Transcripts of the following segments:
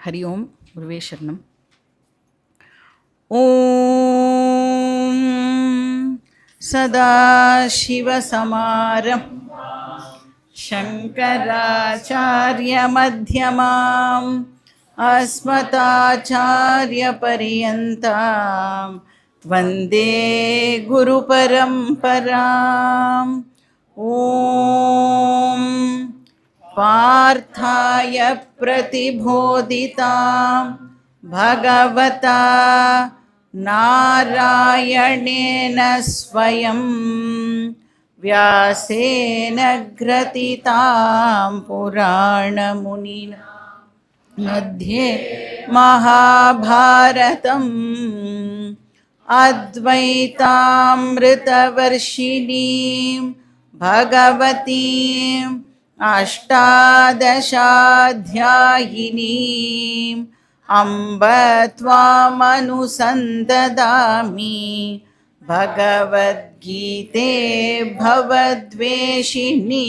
हरि ओम गुरुवे शरणम। ओम सदाशिवसमारं शंकराचार्यमध्यमाम् अस्मदाचार्यपर्यन्तां वन्दे गुरुपरम्पराम्। ओम पार्थाय प्रतिबोधितां भगवता नारायणेन स्वयं व्यासेन ग्रथितां पुराणमुनिना मध्ये महाभारतम् अद्वैतामृतवर्षिणीं भगवतीम् अष्टादशाध्यायिनीम् अम्ब त्वामनुसन्ददामि भगवद्गीते भवद्वेषिणी।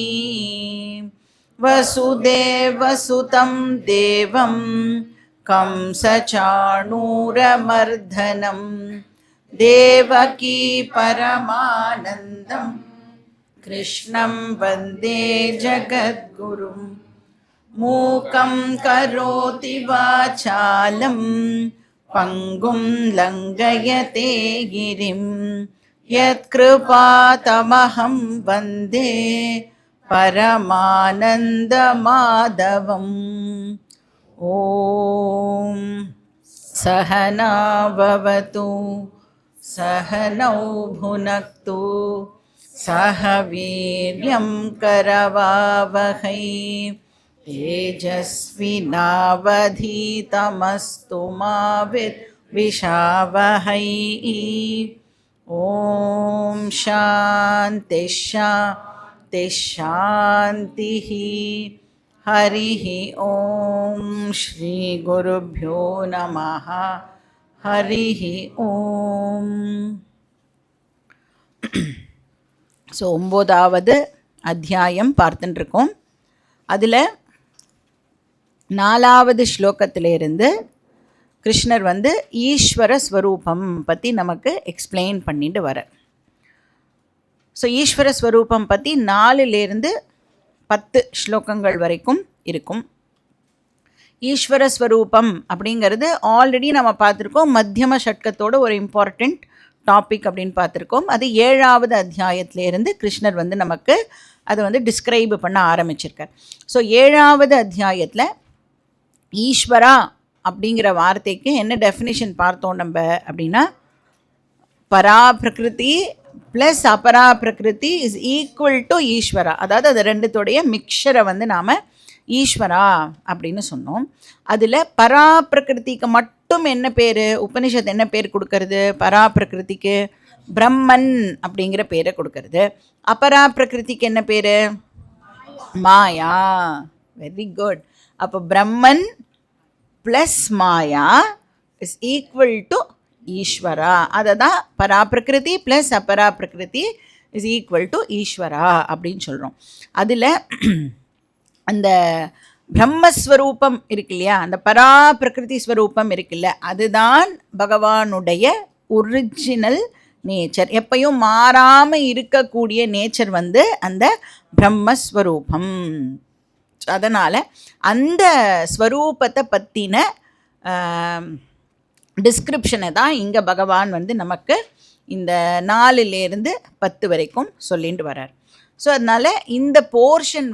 वसुदेवसुतं देवं कंसचाणूरमर्दनं देवकी परमानन्दं कृष्णं वन्दे जगद्गुरुं। मूकं करोति वाचालं पङ्गुं लङ्घयते गिरिं यत्कृपातमहं वन्दे परमानन्दमाधवम्। ॐ सहना भवतु सहनौ भुनक्तु सह वीर्यं करवावहै तेजस्विनावधीतमस्तु मा विद्विषावहै। ॐ शान्ति शान्ति शान्तिः। हरिः ॐ श्री गुरुभ्यो नमः। हरिः ॐ। ஸோ 9வது அத்தியாயம் பார்த்துட்டுருக்கோம். அதில் 4வது ஸ்லோகத்திலிருந்து கிருஷ்ணர் ஈஸ்வர ஸ்வரூபம் பற்றி நமக்கு எக்ஸ்பிளைன் பண்ணிட்டு வர. ஸோ ஈஸ்வர ஸ்வரூபம் பற்றி 4லேருந்து 10 ஸ்லோகங்கள் வரைக்கும் இருக்கும். ஈஸ்வர ஸ்வரூபம் அப்படிங்கிறது ஆல்ரெடி நம்ம பார்த்துருக்கோம். மத்தியம ஷட்கத்தோட ஒரு இம்பார்ட்டண்ட் டாபிக் அப்படின்னு பார்த்துருக்கோம். அது 7வது அத்தியாயத்திலேருந்து கிருஷ்ணர் நமக்கு அதை டிஸ்கிரைப் பண்ண ஆரம்பிச்சிருக்கார். ஸோ 7வது அத்தியாயத்தில் ஈஸ்வரா அப்படிங்கிற வார்த்தைக்கு என்ன டெஃபினிஷன் பார்த்தோம் நம்ம அப்படின்னா, பரா பிரகிருதி ப்ளஸ் அபரா பிரகிருதி இஸ் ஈக்குவல் டு ஈஸ்வரா. அதாவது அது ரெண்டுத்தோடைய மிக்சரை நாம் ஈஸ்வரா அப்படின்னு சொன்னோம். அதில் பரா பிரகிருதிக்கு மட்டும் என்ன பேர், உபனிஷத் என்ன பேர் கொடுக்கறது? பரா பிரகிருதிக்கு பிரம்மன் அப்படிங்கிற பேரை கொடுக்கறது. அபரா பிரகிருதிக்கு என்ன பேர்? மாயா. Very good. அப்போ Brahman plus Maya is equal to Ishwara. அதை தான் பரா பிரகிருதி ப்ளஸ் அபரா பிரகிருதி இஸ் ஈக்குவல் டு ஈஸ்வரா அப்படின்னு சொல்கிறோம். அதில் அந்த பிரம்மஸ்வரூபம் இருக்கு இல்லையா, அந்த பரா பிரகிருதி ஸ்வரூபம் இருக்குல்ல, அதுதான் பகவானுடைய ஒரிஜினல் நேச்சர். எப்பயும் மாறாமல் இருக்கக்கூடிய நேச்சர் அந்த பிரம்மஸ்வரூபம். அதனால் அந்த ஸ்வரூபத்தை பற்றின டிஸ்கிரிப்ஷனை தான் இங்கே பகவான் நமக்கு இந்த 4லேருந்து 10 வரைக்கும் சொல்லிட்டு வர்றார். ஸோ அதனால் இந்த போர்ஷன்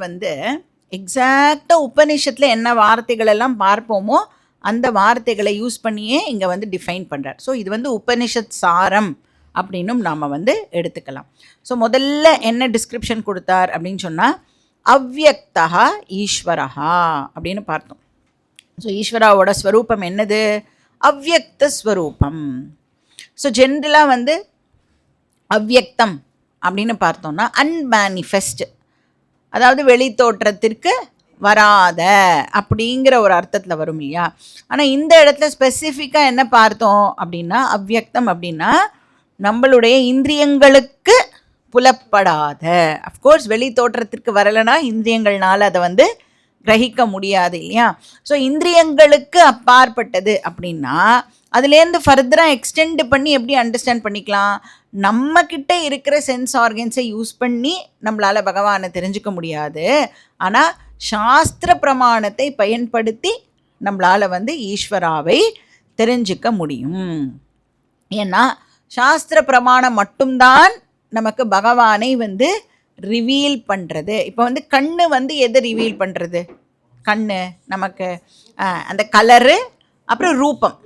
எக்ஸாக்டாக உபனிஷத்தில் என்ன வார்த்தைகள் எல்லாம் பார்ப்போமோ அந்த வார்த்தைகளை யூஸ் பண்ணியே இங்கே டிஃபைன் பண்ணுறார். ஸோ இது உபனிஷத் சாரம் அப்படின்னும் நாம் எடுத்துக்கலாம். ஸோ முதல்ல என்ன டிஸ்கிரிப்ஷன் கொடுத்தார் அப்படின்னு சொன்னால், அவ்யக்தா ஈஸ்வரஹா அப்படின்னு பார்த்தோம். ஸோ ஈஸ்வராவோட ஸ்வரூபம் என்னது? அவ்யக்த ஸ்வரூபம். ஸோ ஜென்ரலாக அவ்யக்தம் அப்படின்னு பார்த்தோம்னா அன்மேனிஃபெஸ்ட், அதாவது வெளி தோற்றத்திற்கு வராத அப்படிங்கிற ஒரு அர்த்தத்தில் வரும் இல்லையா. ஆனால் இந்த இடத்துல ஸ்பெசிஃபிக்காக என்ன பார்த்தோம் அப்படின்னா, அவ்யக்தம் அப்படின்னா நம்மளுடைய இந்திரியங்களுக்கு புலப்படாத. அஃப்கோர்ஸ் வெளி தோற்றத்திற்கு வரலைன்னா இந்திரியங்கள்னால அதை கிரகிக்க முடியாது இல்லையா. ஸோ இந்திரியங்களுக்கு அப்பாற்பட்டது அப்படின்னா அதுலேருந்து ஃபர்தராக எக்ஸ்டெண்ட் பண்ணி எப்படி அண்டர்ஸ்டாண்ட் பண்ணிக்கலாம், நம்ம கிட்ட இருக்கிற சென்ஸ் ஆர்கன்ஸை யூஸ் பண்ணி நம்மளால் பகவானை தெரிஞ்சுக்க முடியாது. ஆனால் சாஸ்திர பிரமாணத்தை பயன்படுத்தி நம்மளால் ஈஸ்வராவை தெரிஞ்சுக்க முடியும். ஏன்னா சாஸ்திர பிரமாணம் மட்டும்தான் நமக்கு பகவானை ரிவீல் பண்ணுறது. இப்போ கண்ணு எதை ரிவீல் பண்ணுறது? கண்ணு நமக்கு அந்த கலரு அப்புறம் ரூபம்,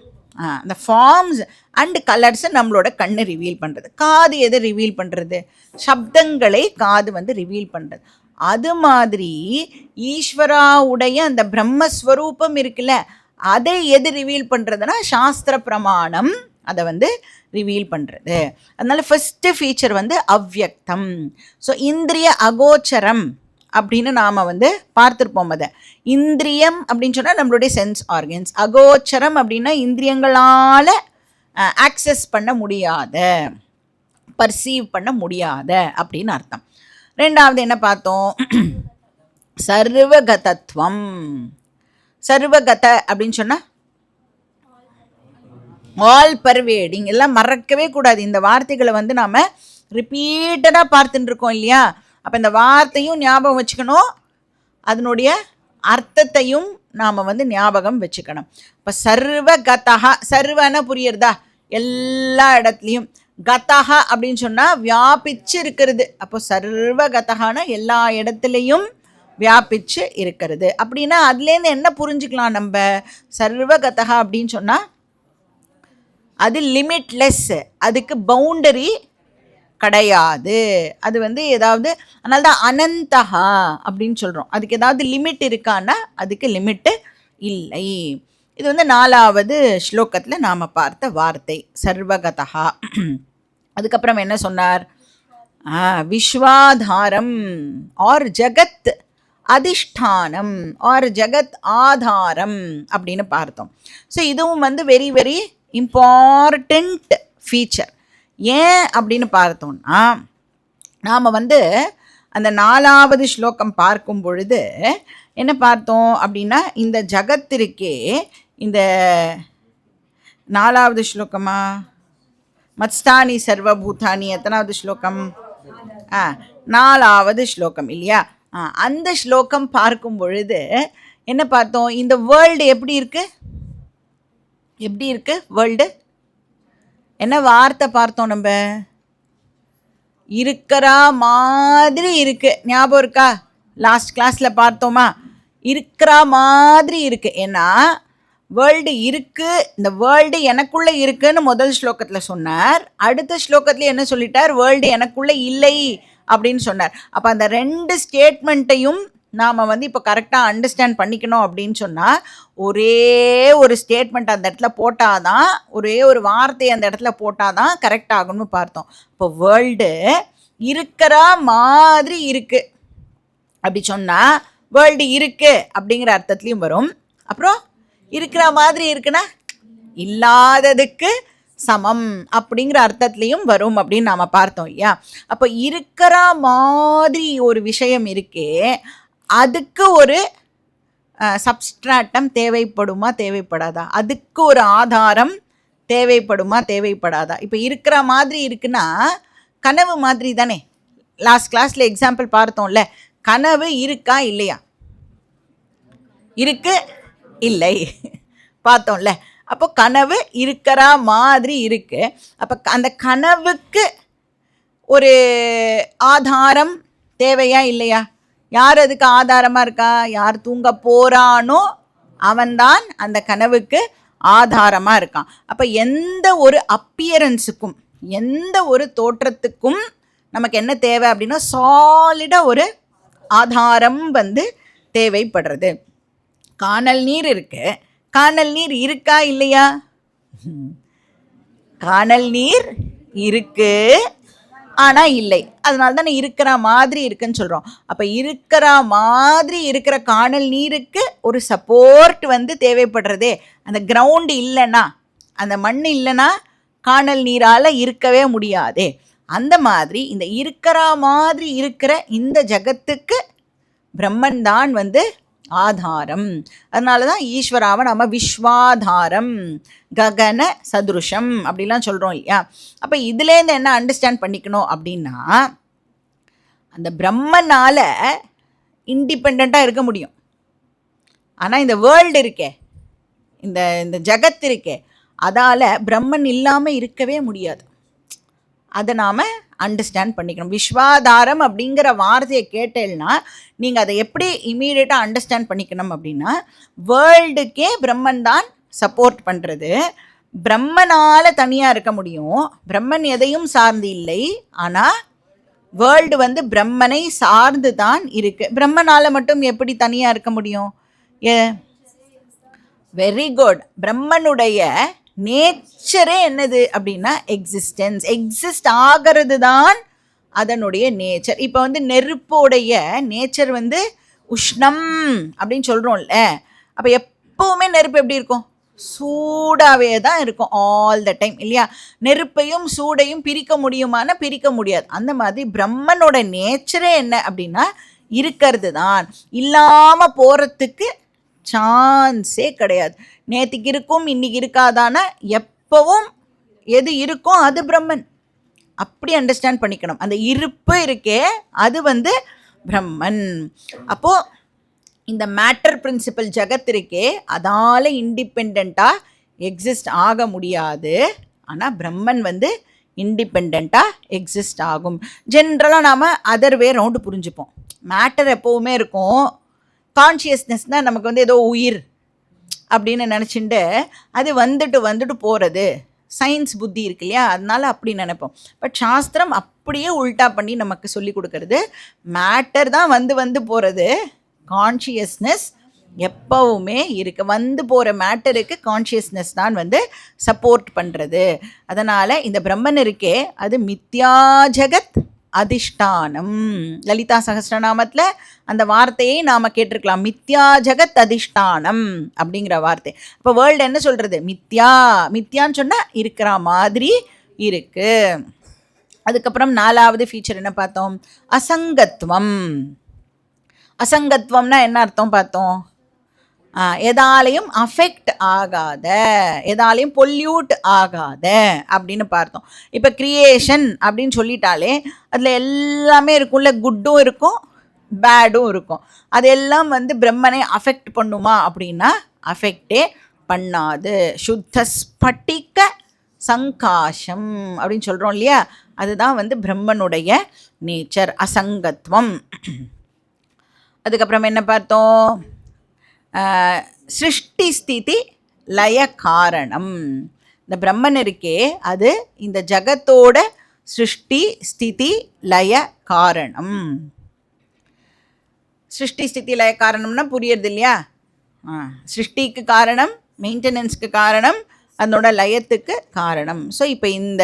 அந்த ஃபார்ம்ஸ் அண்ட் கலர்ஸை நம்மளோட கண்ணு ரிவீல் பண்ணுறது. காது எதை ரிவீல் பண்ணுறது? சப்தங்களை காது ரிவீல் பண்ணுறது. அது மாதிரி ஈஸ்வராவுடைய அந்த பிரம்மஸ்வரூபம் இருக்குல்ல, அதை எது ரிவீல் பண்ணுறதுனா சாஸ்திர பிரமாணம் அதை ரிவீல் பண்ணுறது. அதனால ஃபஸ்ட்டு ஃபீச்சர் அவ்யக்தம். ஸோ இந்திரிய அகோச்சரம் அப்படின்னு நாம் பார்த்துருப்போம். அதை இந்திரியம் அப்படின்னு சொன்னால் நம்மளுடைய சென்ஸ் ஆர்கன்ஸ், அகோச்சரம் அப்படின்னா இந்திரியங்களால் ஆக்சஸ் பண்ண முடியாத, பர்சீவ் பண்ண முடியாத அப்படின்னு அர்த்தம். ரெண்டாவது என்ன பார்த்தோம்? சர்வகதத்துவம். சர்வகத அப்படின்னு சொன்னால் ஆல் பர்வேடிங். எல்லாம் மறக்கவே கூடாது. இந்த வார்த்தைகளை நாம் ரிப்பீட்டடாக பார்த்துட்டு இருக்கோம் இல்லையா. அப்போ இந்த வார்த்தையும் ஞாபகம் வச்சுக்கணும், அதனுடைய அர்த்தத்தையும் நாம் ஞாபகம் வச்சுக்கணும். இப்போ சர்வகதா, சர்வன புரியுறதா? எல்லா இடத்துலையும். கதஹா அப்படின்னு சொன்னால் வியாபிச்சு இருக்கிறது. அப்போ சர்வகதகான எல்லா இடத்துலையும் வியாபிச்சு இருக்கிறது. அப்படின்னா அதுலேருந்து என்ன புரிஞ்சுக்கலாம் நம்ம? சர்வகதா அப்படின்னு சொன்னால் அது லிமிட்லெஸ், அதுக்கு பவுண்டரி கிடையாது. அது ஏதாவது, அதனால தான் அனந்தகா அப்படின்னு சொல்கிறோம். அதுக்கு ஏதாவது லிமிட் இருக்கான்னா அதுக்கு லிமிட்டு இல்லை. இது 4வது ஸ்லோகத்தில் நாம் பார்த்த வார்த்தை சர்வகதா. அதுக்கப்புறம் என்ன சொன்னார்? விஸ்வாதாரம் ஆர் ஜகத் அதிஷ்டானம் ஆர் ஜகத் ஆதாரம் அப்படின்னு பார்த்தோம். ஸோ இதுவும் வெரி வெரி இம்பார்ட்டண்ட் ஃபீச்சர். ஏன் அப்படின்னு பார்த்தோம்னா, நாம் அந்த 4வது ஸ்லோகம் பார்க்கும் பொழுது என்ன பார்த்தோம் அப்படின்னா, இந்த ஜகத்திற்கே இந்த 4வது ஸ்லோகமா மத்ஸ்தானி சர்வபூதானி எத்தனாவது ஸ்லோகம்? 4வது ஸ்லோகம் இல்லையா. அந்த ஸ்லோகம் பார்க்கும் பொழுது என்ன பார்த்தோம்? இந்த வேர்ல்டு எப்படி இருக்கு? எப்படி இருக்கு வேர்ல்டு? என்ன வார்த்தை பார்த்தோம் நம்ம? இருக்கிற மாதிரி இருக்கு. ஞாபகம் இருக்கா? லாஸ்ட் கிளாஸில் பார்த்தோமா? இருக்கிற மாதிரி இருக்கு. ஏன்னா வேர்ல்டு இருக்கு, இந்த வேர்ல்டு எனக்குள்ளே இருக்குன்னு முதல் ஸ்லோகத்தில் சொன்னார். அடுத்த ஸ்லோகத்தில் என்ன சொல்லிட்டார்? வேர்ல்டு எனக்குள்ளே இல்லை அப்படின்னு சொன்னார். அப்போ அந்த 2 ஸ்டேட்மெண்ட்டையும் நாம் இப்போ கரெக்டாக அண்டர்ஸ்டாண்ட் பண்ணிக்கணும் அப்படின்னு சொன்னால், ஒரே ஒரு ஸ்டேட்மெண்ட் அந்த இடத்துல போட்டால் தான், ஒரே ஒரு வார்த்தையை அந்த இடத்துல போட்டால் தான் கரெக்ட் ஆகும்னு பார்த்தோம். இப்போ வேர்ல்டு இருக்கிற மாதிரி இருக்குது அப்படி சொன்னால் வேர்ல்டு இருக்குது அப்படிங்கிற அர்த்தத்துலேயும் வரும். அப்புறம் இருக்கிற மாதிரி இருக்குன்னா இல்லாததுக்கு சமம் அப்படிங்கிற அர்த்தத்துலேயும் வரும் அப்படின்னு நாம் பார்த்தோம் இல்லையா. அப்போ இருக்கிற மாதிரி ஒரு விஷயம் இருக்கே, அதுக்கு ஒரு சப்ஸ்ட்ராட்டம் தேவைப்படுமா தேவைப்படாதா? அதுக்கு ஒரு ஆதாரம் தேவைப்படுமா தேவைப்படாதா? இப்போ இருக்கிற மாதிரி இருக்குன்னா கனவு மாதிரி தானே. லாஸ்ட் கிளாஸில் எக்ஸாம்பிள் பார்த்தோம்ல, கனவு இருக்கா இல்லையா? இருக்கு இல்லை பார்த்தோம்ல. அப்போ கனவு இருக்கிற மாதிரி இருக்கு. அப்போ அந்த கனவுக்கு ஒரு ஆதாரம் தேவையா இல்லையா? யார் அதுக்கு ஆதாரமாக இருக்கா? யார் தூங்க போகிறானோ அவன்தான் அந்த கனவுக்கு ஆதாரமாக இருக்கான். அப்போ எந்த ஒரு அப்பியரன்ஸுக்கும், எந்த ஒரு தோற்றத்துக்கும் நமக்கு என்ன தேவை அப்படின்னா சாலிடாக ஒரு ஆதாரம் தேவைப்படுறது. காணல் நீர் இருக்கு, காணல் நீர் இருக்கா இல்லையா? காணல் நீர் இருக்கு ஆனால் இல்லை. அதனால தானே இருக்கிற மாதிரி இருக்குன்னு சொல்கிறோம். அப்போ இருக்கிற மாதிரி இருக்கிற காணல் நீருக்கு ஒரு சப்போர்ட் தேவைப்படுறதே. அந்த கிரவுண்டு இல்லைன்னா, அந்த மண் இல்லைன்னா காணல் நீரால் இருக்கவே முடியாதே. அந்த மாதிரி இந்த இருக்கிற மாதிரி இருக்கிற இந்த ஜகத்துக்கு பிரம்மன் தான் ஆதாரம். அதனால தான் ஈஸ்வராவை நம்ம விஸ்வாதாரம், ககன சதுருஷம் அப்படிலாம் சொல்கிறோம் இல்லையா. அப்போ இதுலேருந்து என்ன அண்டர்ஸ்டாண்ட் பண்ணிக்கணும் அப்படின்னா, அந்த பிரம்மனால் இண்டிபெண்ட்டாக இருக்க முடியும். ஆனால் இந்த வேர்ல்டு இருக்கே, இந்த இந்த ஜகத் இருக்கே, அதால் பிரம்மன் இல்லாமல் இருக்கவே முடியாது. அதை நாம் அண்டர்ஸ்டாண்ட் பண்ணிக்கணும். விஸ்வாதாரம் அப்படிங்கிற வார்த்தையை கேட்டேன்னா நீங்கள் அதை எப்படி இமீடியட்டாக அண்டர்ஸ்டாண்ட் பண்ணிக்கணும் அப்படின்னா, வேர்ல்டுக்கே பிரம்மன் தான் சப்போர்ட் பண்ணுறது. பிரம்மனால் தனியாக இருக்க முடியும். பிரம்மன் எதையும் சார்ந்து இல்லை. ஆனால் வேர்ல்டு வந்து பிரம்மனை சார்ந்து தான் இருக்குது. பிரம்மனால் மட்டும் எப்படி தனியாக இருக்க முடியும்? Very good. பிரம்மனுடைய நேச்சரே என்னது அப்படின்னா எக்ஸிஸ்டன்ஸ். எக்ஸிஸ்ட் ஆகிறது தான் அதனுடைய நேச்சர். இப்போ வந்து நெருப்புடைய நேச்சர் வந்து உஷ்ணம் அப்படின்னு சொல்கிறோம்ல. அப்போ எப்போவுமே நெருப்பு எப்படி இருக்கும்? சூடாகவே தான் இருக்கும் ஆல் த டைம் இல்லையா. நெருப்பையும் சூடையும் பிரிக்க முடியுமானா பிரிக்க முடியாது. அந்த மாதிரி பிரம்மனோட நேச்சரே என்ன அப்படின்னா இருக்கிறது தான். இல்லாமல் போகிறதுக்கு சான்ஸே கிடையாது. நேற்றுக்கு இருக்கும் இன்னைக்கு இருக்காதான, எப்பவும் எது இருக்கோ அது பிரம்மன். அப்படி அண்டர்ஸ்டாண்ட் பண்ணிக்கணும். அந்த இருப்பு இருக்கே அது வந்து பிரம்மன். அப்போது இந்த மேட்டர் பிரின்சிபல் ஜகத் இருக்கே அதால் இண்டிபெண்ட்டாக எக்ஸிஸ்ட் ஆக முடியாது. ஆனால் பிரம்மன் வந்து இண்டிபெண்ட்டாக எக்ஸிஸ்ட் ஆகும். ஜென்ரலாக நாம் அதர் வே ரவுண்டு புரிஞ்சுப்போம். மேட்டர் எப்போவுமே இருக்கும். கான்ஷியஸ்னஸ்னால் நமக்கு வந்து ஏதோ உயிர் அப்படின்னு நினச்சிட்டு அது வந்துட்டு போகிறது. சயின்ஸ் புத்தி இருக்கு இல்லையா, அதனால அப்படி நினைப்போம். பட் சாஸ்திரம் அப்படியே உல்ட்டா பண்ணி நமக்கு சொல்லி கொடுக்கறது, மேட்டர் தான் வந்து போகிறது, கான்ஷியஸ்னஸ் எப்பவுமே இருக்கு. வந்து போகிற மேட்டருக்கு கான்ஷியஸ்னஸ் தான் வந்து சப்போர்ட் பண்ணுறது. அதனால் இந்த பிரம்மன் இருக்கே அது மித்யா ஜகத் அதிஷ்டானம். லலிதா சகஸ்ரநாமத்தில் அந்த வார்த்தையை நாம் கேட்டிருக்கலாம், மித்யா ஜகத் அதிஷ்டானம் அப்படிங்கிற வார்த்தை. அப்போ வேர்ல்டு என்ன சொல்கிறது? மித்யான்னு சொன்னால் இருக்கிற மாதிரி இருக்கு. அதுக்கப்புறம் 4வது ஃபீச்சர் என்ன பார்த்தோம்? அசங்கத்துவம். அசங்கத்துவம்னா என்ன அர்த்தம் பார்த்தோம்? எதாலையும் அஃபெக்ட் ஆகாத, எதாலையும் பொல்யூட் ஆகாத அப்படின்னு பார்த்தோம். இப்போ கிரியேஷன் அப்படின்னு சொல்லிட்டாலே அதில் எல்லாமே இருக்கும்ல, குட்டும் இருக்கும் பேடும் இருக்கும். அதெல்லாம் வந்து பிரம்மனை அஃபெக்ட் பண்ணுமா அப்படின்னா அஃபெக்டே பண்ணாது. சுத்த ஸ்பட்டிக சங்காஷம் அப்படின்னு சொல்கிறோம் இல்லையா, அதுதான் வந்து பிரம்மனுடைய நேச்சர், அசங்கத்துவம். அதுக்கப்புறம் என்ன பார்த்தோம்? சிருஷ்டி ஸ்திதி லய காரணம். இந்த பிரம்மன் இருக்கே அது இந்த ஜகத்தோட சிருஷ்டி ஸ்திதி லய காரணம். சிருஷ்டி ஸ்திதி லய காரணம்னா புரியுறது இல்லையா? சிருஷ்டிக்கு காரணம், மெயின்டெனன்ஸ்க்கு காரணம், அதனோட லயத்துக்கு காரணம். ஸோ இப்போ இந்த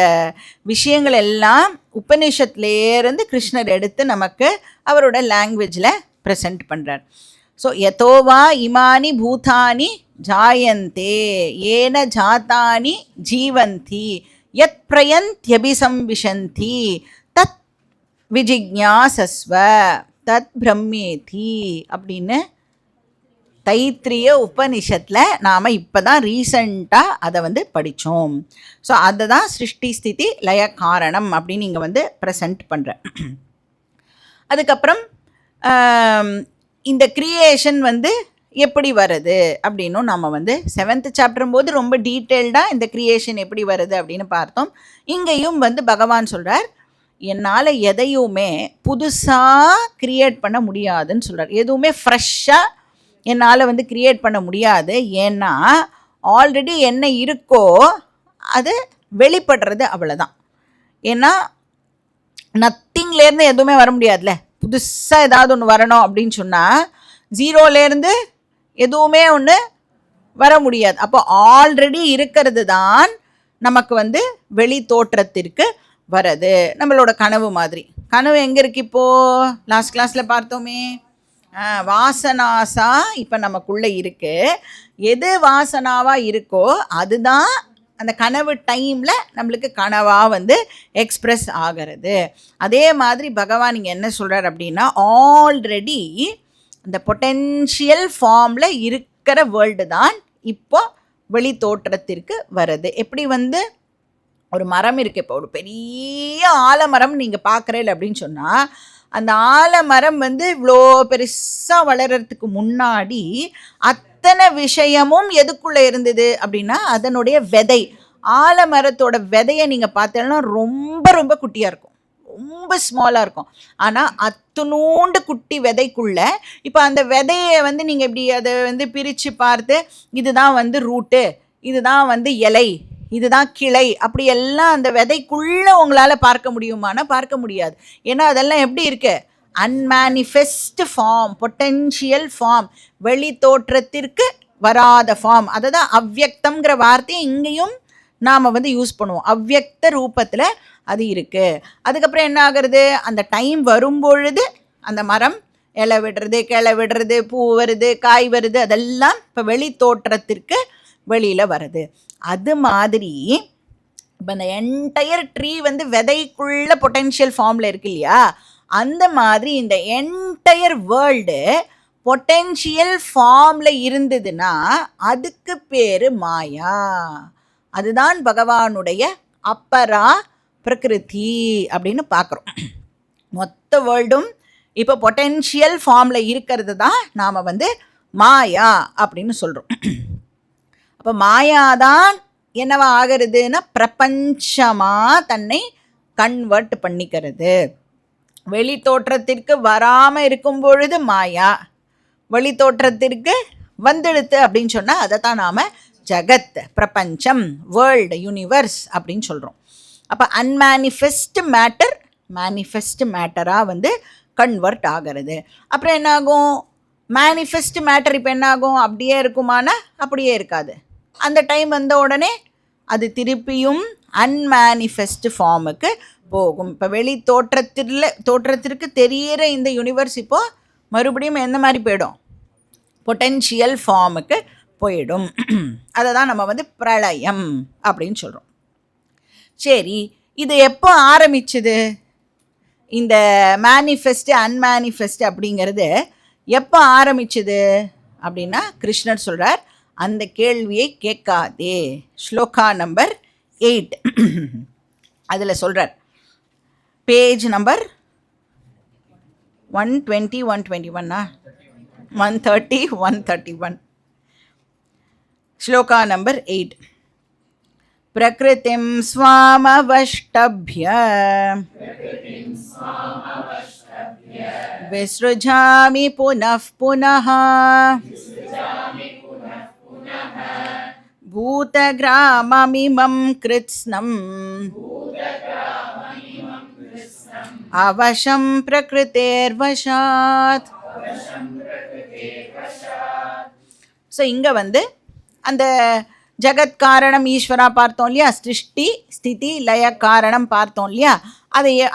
விஷயங்கள் எல்லாம் உபநிஷத்துலேருந்து கிருஷ்ணர் எடுத்து நமக்கு அவரோட லாங்குவேஜில் ப்ரெசென்ட் பண்ணுறார். ஸோ யதோவா இமானி பூதானி ஜாயந்தே ஏன ஜாத்தானி ஜீவந்தி யத் பிரயந்த்யபிசம்விஷந்தி தத் விஜிக்ஞாசஸ்வ தத் பிரம்மேதி அப்படின்னு தைத்திரிய உபனிஷத்தில் நாம் இப்போ தான் ரீசண்டாக அதை வந்து படித்தோம். ஸோ அதை தான் சிருஷ்டி ஸ்திதி லய காரணம் அப்படின்னு இங்கே வந்து ப்ரெசென்ட் பண்ணுறேன். அதுக்கப்புறம் இந்த கிரியேஷன் வந்து எப்படி வருது அப்படின்னும் நம்ம வந்து 7th சாப்டர் போது ரொம்ப டீட்டெயில்டாக இந்த கிரியேஷன் எப்படி வருது அப்படின்னு பார்த்தோம். இங்கேயும் வந்து பகவான் சொல்கிறார், என்னால் எதையுமே புதுசாக கிரியேட் பண்ண முடியாதுன்னு சொல்கிறார். எதுவுமே ஃப்ரெஷ்ஷாக என்னால் வந்து கிரியேட் பண்ண முடியாது. ஏன்னா ஆல்ரெடி என்ன இருக்கோ அது வெளிப்படுறது, அவ்வளோதான். ஏன்னா நத்திங்லேருந்து எதுவுமே வர முடியாதுல்ல. புதுசாக ஏதாவது ஒன்று வரணும் அப்படின்னு சொன்னால் ஜீரோலேருந்து எதுவுமே ஒன்று வர முடியாது. அப்போ ஆல்ரெடி இருக்கிறது தான் நமக்கு வந்து வெளி தோற்றத்திற்கு வர்றது. நம்மளோட கனவு மாதிரி. கனவு எங்கே இருக்குது? இப்போது லாஸ்ட் கிளாஸில் பார்த்தோமே, வாசனாசா இப்போ நமக்குள்ளே இருக்குது. எது வாசனாவாக இருக்கோ அதுதான் அந்த கனவு டைமில் நம்மளுக்கு கனவாக வந்து எக்ஸ்ப்ரெஸ் ஆகிறது. அதே மாதிரி பகவான் இங்கே என்ன சொல்கிறார் அப்படின்னா, ஆல்ரெடி அந்த பொட்டென்ஷியல் ஃபார்மில் இருக்கிற வேர்ல்டு தான் இப்போ வெளி தோற்றத்திற்கு வருது. எப்படி வந்து ஒரு மரம் இருக்குது, இப்போ ஒரு பெரிய ஆலமரம் நீங்கள் பார்க்குறீங்க அப்படின்னு சொன்னால், அந்த ஆலமரம் வந்து இவ்வளோ பெருசாக வளர்கிறதுக்கு முன்னாடி அத்தனை விஷயமும் எதுக்குள்ளே இருந்தது அப்படின்னா அதனுடைய விதை. ஆலமரத்தோட விதையை நீங்கள் பார்த்தீங்கன்னா ரொம்ப ரொம்ப குட்டியாக இருக்கும், ரொம்ப ஸ்மாலாக இருக்கும். ஆனால் அத்துணூண்டு குட்டி விதைக்குள்ள இப்போ அந்த விதையை வந்து நீங்கள் இப்படி அதை வந்து பிரித்து பார்த்து இதுதான் வந்து ரூட்டு, இதுதான் வந்து இலை, இதுதான் கிளை, அப்படி எல்லாம் அந்த விதைக்குள்ளே உங்களால் பார்க்க முடியுமானா பார்க்க முடியாது. ஏன்னா அதெல்லாம் எப்படி இருக்கு, அன்மேனிஃபெஸ்ட் ஃபார்ம், பொட்டென்ஷியல் ஃபார்ம், வெளி தோற்றத்திற்கு வராத ஃபார்ம். அதை தான் அவ்யக்தம்ங்கிற வார்த்தையை இங்கேயும் நாம் வந்து யூஸ் பண்ணுவோம். அவ்யக்த ரூபத்தில் அது இருக்குது. அதுக்கப்புறம் என்ன ஆகிறது, அந்த டைம் வரும்பொழுது அந்த மரம் இலை விடுறது, கிளை விடுறது, பூ வருது, காய் வருது, அதெல்லாம் இப்போ வெளி தோற்றத்திற்கு வெளியில் வருது. அது மாதிரி இப்போ இந்த என்டையர் ட்ரீ வந்து விதைக்குள்ள பொட்டென்ஷியல் ஃபார்மில் இருக்கு இல்லையா, அந்த மாதிரி இந்த என்டையர் வேர்ல்டு பொட்டென்ஷியல் ஃபார்மில் இருந்ததுன்னா அதுக்கு பேர் மாயா. அதுதான் பகவானுடைய அப்பரா பிரகிருதி அப்படின்னு பார்க்குறோம். மொத்த வேர்ல்டும் இப்போ பொட்டென்ஷியல் ஃபார்மில் இருக்கிறது தான் நாம் வந்து மாயா அப்படின்னு சொல்கிறோம். அப்போ மாயாதான் என்னவா ஆகிறதுன்னா பிரபஞ்சமாக தன்னை கன்வெர்ட் பண்ணிக்கிறது. வெளி தோற்றத்திற்கு வராமல் இருக்கும் பொழுது மாயா, வெளி தோற்றத்திற்கு வந்துடுத்து அப்படின்னு சொன்னால் அதை தான் நாம் ஜகத், பிரபஞ்சம், வேர்ல்டு, யூனிவர்ஸ் அப்படின்னு சொல்கிறோம். அப்போ அன்மேனிஃபெஸ்ட் மேட்டர் மேனிஃபெஸ்ட் மேட்டராக வந்து கன்வெர்ட் ஆகிறது. அப்புறம் என்னாகும், மேனிஃபெஸ்ட் மேட்டர் இப்போ என்னாகும், அப்படியே இருக்குமானா அப்படியே இருக்காது. அந்த டைம் வந்த உடனே அது திருப்பியும் அன்மேனிஃபெஸ்ட் ஃபார்முக்கு போகும். இப்போ வெளி தோற்றத்திற்கு தெரிகிற இந்த யூனிவர்ஸ் இப்போது மறுபடியும் எந்த மாதிரி போயிடும், பொட்டென்ஷியல் ஃபார்முக்கு போயிடும். அதை தான் நம்ம வந்து பிரளயம் அப்படின்னு சொல்கிறோம். சரி, இது எப்போ ஆரம்பிச்சுது, இந்த மேனிஃபெஸ்ட் அன்மேனிஃபெஸ்ட் அப்படிங்கிறது எப்போ ஆரம்பிச்சுது அப்படின்னா கிருஷ்ணர் சொல்கிறார், அந்த கேள்வியை கேட்காதே. ஸ்லோகா நம்பர் 8 அதில் சொல்கிறார், page number 120 121 130 131, shloka number 8. பிரகிருதிம் ஸ்வாமவஷ்டப்ய விஸ்ருஜாமி புனஃ புனஹ பூதகிராமமிமம் கிருத்ஸ்னம் அவசம் பிரகிருதேர்வசாத். So இங்கே வந்து அந்த ஜகத் காரணம் ஈஸ்வரா பார்த்தோம் இல்லையா, சிருஷ்டி ஸ்திதி லய காரணம் பார்த்தோம் இல்லையா,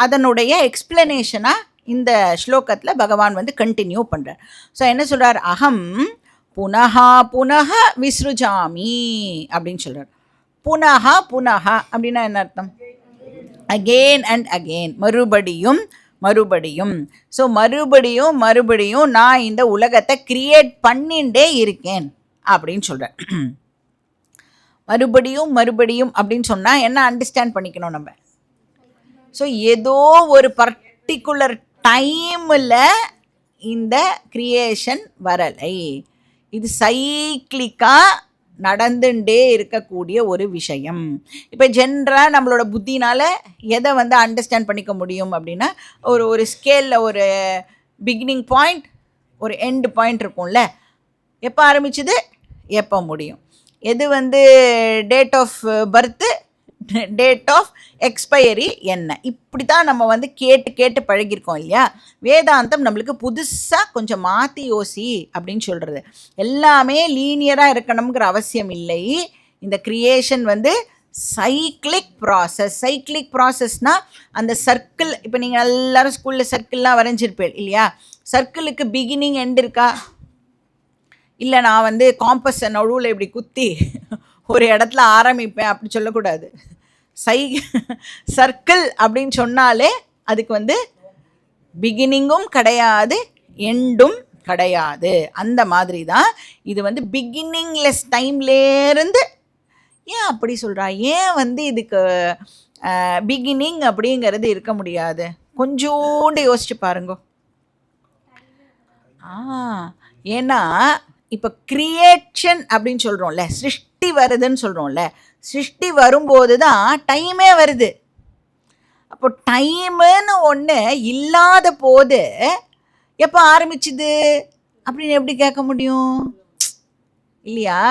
அதனுடைய எக்ஸ்பிளனேஷனாக இந்த ஸ்லோகத்தில் பகவான் வந்து கண்டினியூ பண்ணுறார். ஸோ என்ன சொல்கிறார், அகம் புனஹா புனஹ விஸ்ருஜாமி அப்படின்னு சொல்கிறார். புனஹா புனஹா அப்படின்னா என்ன அர்த்தம், அகெயின் அண்ட் அகெயின், மறுபடியும் மறுபடியும். ஸோ மறுபடியும் மறுபடியும் நான் இந்த உலகத்தை கிரியேட் பண்ணிகிட்டே இருக்கேன் அப்படின்னு சொல்கிறேன். மறுபடியும் மறுபடியும் அப்படின்னு சொன்னால் என்ன அண்டர்ஸ்டாண்ட் பண்ணிக்கணும் நம்ம, ஸோ ஏதோ ஒரு பர்டிகுலர் டைமில் இந்த கிரியேஷன் வரலை, இது சைக்கிளிக்காக நடந்துட்டே இருக்கக்கூடிய ஒரு விஷயம். இப்போ ஜென்ரலாக நம்மளோட புத்தினால் எதை வந்து அண்டர்ஸ்டாண்ட் பண்ணிக்க முடியும் அப்படின்னா, ஒரு ஸ்கேலில் ஒரு பிகினிங் பாயிண்ட் ஒரு எண்டு பாயிண்ட் இருக்கும்ல, எப்போ ஆரம்பிச்சுது எப்போ முடியும், எது வந்து date of birth date of expiry என்ன, இப்படி தான் நம்ம வந்து கேட்டு கேட்டு பழகியிருக்கோம் இல்லையா. வேதாந்தம் நம்மளுக்கு புதுசாக கொஞ்சம் மாற்றி யோசி அப்படின்னு சொல்கிறது. எல்லாமே லீனியராக இருக்கணுங்கிற அவசியம் இல்லை. இந்த கிரியேஷன் வந்து சைக்கிளிக் ப்ராசஸ். சைக்கிளிக் ப்ராசஸ்னால் அந்த சர்க்கிள், இப்போ நீங்கள் எல்லோரும் ஸ்கூலில் சர்க்கிள்லாம் வரைஞ்சிருப்பேன் இல்லையா, சர்க்கிளுக்கு பிகினிங் எண்ட் இருக்கா, இல்லை நான் வந்து காம்பஸை நடுவில் இப்படி குத்தி ஒரு இடத்துல ஆரம்பிப்பேன் அப்படி சொல்லக்கூடாது. சர்க்கிள் அப்படின்னு சொன்னாலே அதுக்கு வந்து பிகினிங்கும் கிடையாது எண்டும் கிடையாது. அந்த மாதிரி தான் இது வந்து பிகினிங்லெஸ் டைம்லேருந்து. ஏன் அப்படி சொல்கிறா? ஏன் வந்து இதுக்கு பிகினிங் அப்படிங்கிறது இருக்க முடியாது? கொஞ்சோண்டு யோசிச்சு பாருங்க. ஏன்னா இப்போ கிரியேஷன் அப்படின்னு சொல்கிறோம்ல, சிருஷ்டி வருதுன்னு சொல்கிறோம்ல, சிருஷ்டி வரும்போது தான் டைமே வருது. அப்போ டைமுன்னு ஒன்று இல்லாத போது எப்போ ஆரம்பிச்சுது அப்படின்னு எப்படி கேட்க முடியும்? இல்லையா?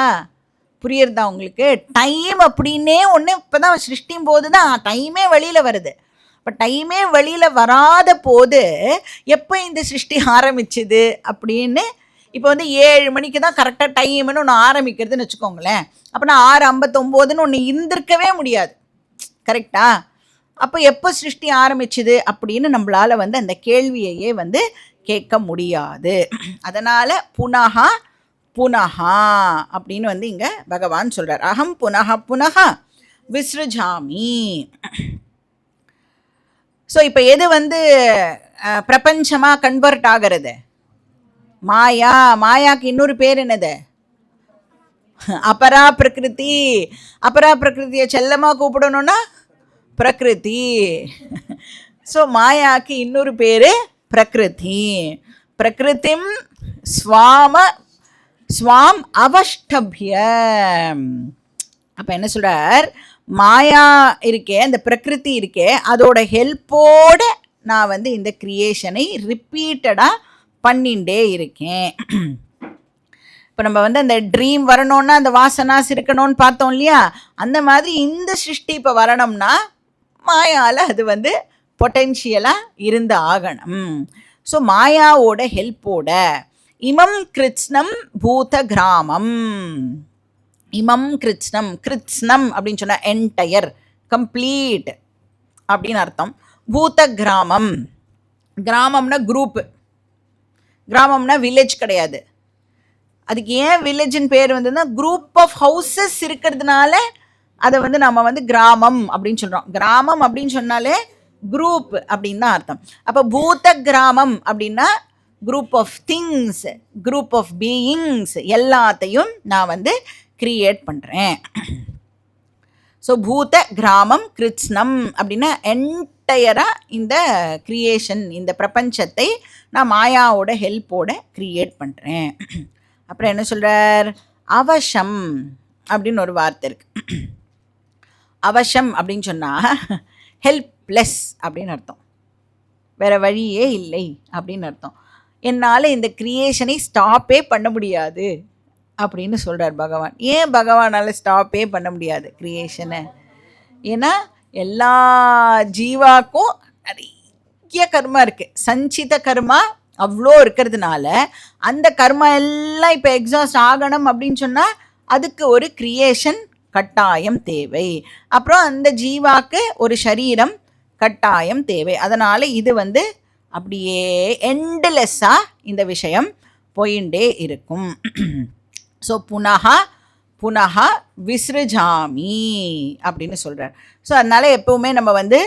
புரியுறதா உங்களுக்கு? டைம் அப்படின்னே ஒன்று இப்போ தான் சிருஷ்டியும் போது தான் டைமே வெளியில் வருது. இப்போ டைமே வெளியில் வராத போது எப்போ இந்த சிருஷ்டி ஆரம்பிச்சுது அப்படின்னு இப்போ வந்து 7 மணிக்கு தான் கரெக்டாக டைம்னு ஒன்று ஆரம்பிக்கிறதுன்னு வச்சுக்கோங்களேன். அப்போ நான் 6:59 ஒன்று இருந்திருக்கவே முடியாது. கரெக்டா? அப்போ எப்போ சிருஷ்டி ஆரம்பிச்சுது அப்படின்னு நம்மளால் வந்து அந்த கேள்வியையே வந்து கேட்க முடியாது. அதனால் புனகா புனகா அப்படின்னு வந்து இங்கே பகவான் சொல்கிறார். அகம் புனகா புனகா விஸ்ருஜாமி. ஸோ இப்போ எது வந்து பிரபஞ்சமாக கன்வெர்ட் ஆகிறது? மாயா. மாயாக்கு இன்னொரு பேர் என்னது? அபரா பிரகிருதி. அபரா பிரகிருதியை செல்லமாக கூப்பிடணும்னா பிரகிருதி. ஸோ மாயாக்கு இன்னொரு பேர் பிரகிருதி. பிரகிருதிம் ஸ்வாம் அவஷ்டபிய. அப்போ என்ன சொல்கிறார்? மாயா இருக்கே, அந்த பிரகிருதி இருக்கே, அதோட ஹெல்ப்போடு நான் வந்து இந்த கிரியேஷனை ரிப்பீட்டடாக பண்ணிகிட்டே இருக்கேன். இப்போ நம்ம வந்து அந்த ட்ரீம் வரணும்னா அந்த வாசனாஸ் இருக்கணும்னு பார்த்தோம் இல்லையா? அந்த மாதிரி இந்த சிருஷ்டி இப்போ வரணும்னா மாயாவில் அது வந்து பொட்டென்ஷியலாக இருந்து ஆகணும். ஸோ மாயாவோட ஹெல்ப்போட இமம் கிருத்ஸ்னம் பூத கிராமம். இமம் கிருத்ஸ்னம். கிருத்ஸ்னம் அப்படின்னு சொன்னால் என்டையர், கம்ப்ளீட் அப்படின்னு அர்த்தம். பூத கிராமம். கிராமம்னா குரூப்பு. கிராமம்னா வில்லேஜ் கிடையாது. அதுக்கு ஏன் வில்லேஜின் பேர் வந்ததுன்னா குரூப் ஆஃப் ஹவுசஸ் இருக்கிறதுனால அதை வந்து நம்ம வந்து கிராமம் அப்படின்னு சொல்கிறோம். கிராமம் அப்படின்னு சொன்னாலே குரூப் அப்படின்னு தான் அர்த்தம். அப்போ பூத கிராமம் அப்படின்னா group of things, group of beings எல்லாத்தையும் நான் வந்து கிரியேட் பண்ணுறேன். ஸோ பூத கிராமம் கிருத்ஸ்னம் அப்படின்னா என்டையராக இந்த கிரியேஷன், இந்த பிரபஞ்சத்தை நான் மாயாவோட ஹெல்ப்போட கிரியேட் பண்ணுறேன். அப்புறம் என்ன சொல்கிறார்? அவசம் அப்படின்னு ஒரு வார்த்தை இருக்குது. அவசம் அப்படின்னு சொன்னால் ஹெல்ப்லெஸ் அப்படின்னு அர்த்தம். வேறு வழியே இல்லை அப்படின்னு அர்த்தம். என்னால் இந்த கிரியேஷனை ஸ்டாப்பே பண்ண முடியாது அப்படின்னு சொல்கிறார் பகவான். ஏன் பகவானால் ஸ்டாப்பே பண்ண முடியாது கிரியேஷனை? ஏன்னா எல்லா ஜீவாக்கும் நிறைய கர்மா இருக்குது. சஞ்சித கர்மா அவ்வளோ இருக்கிறதுனால அந்த கர்மா எல்லாம் இப்போ எக்ஸாஸ்ட் ஆகணும் அப்படின்னு சொன்னால் அதுக்கு ஒரு கிரியேஷன் கட்டாயம் தேவை. அப்புறம் அந்த ஜீவாக்கு ஒரு சரீரம் கட்டாயம் தேவை. அதனால் இது வந்து அப்படியே எண்ட்லெஸ்ஸாக இந்த விஷயம் போயிண்டே இருக்கும். ஸோ புனகா புனகா விஸ்ருஜாமி அப்படின்னு சொல்கிறார். ஸோ அதனால் எப்போவுமே நம்ம வந்து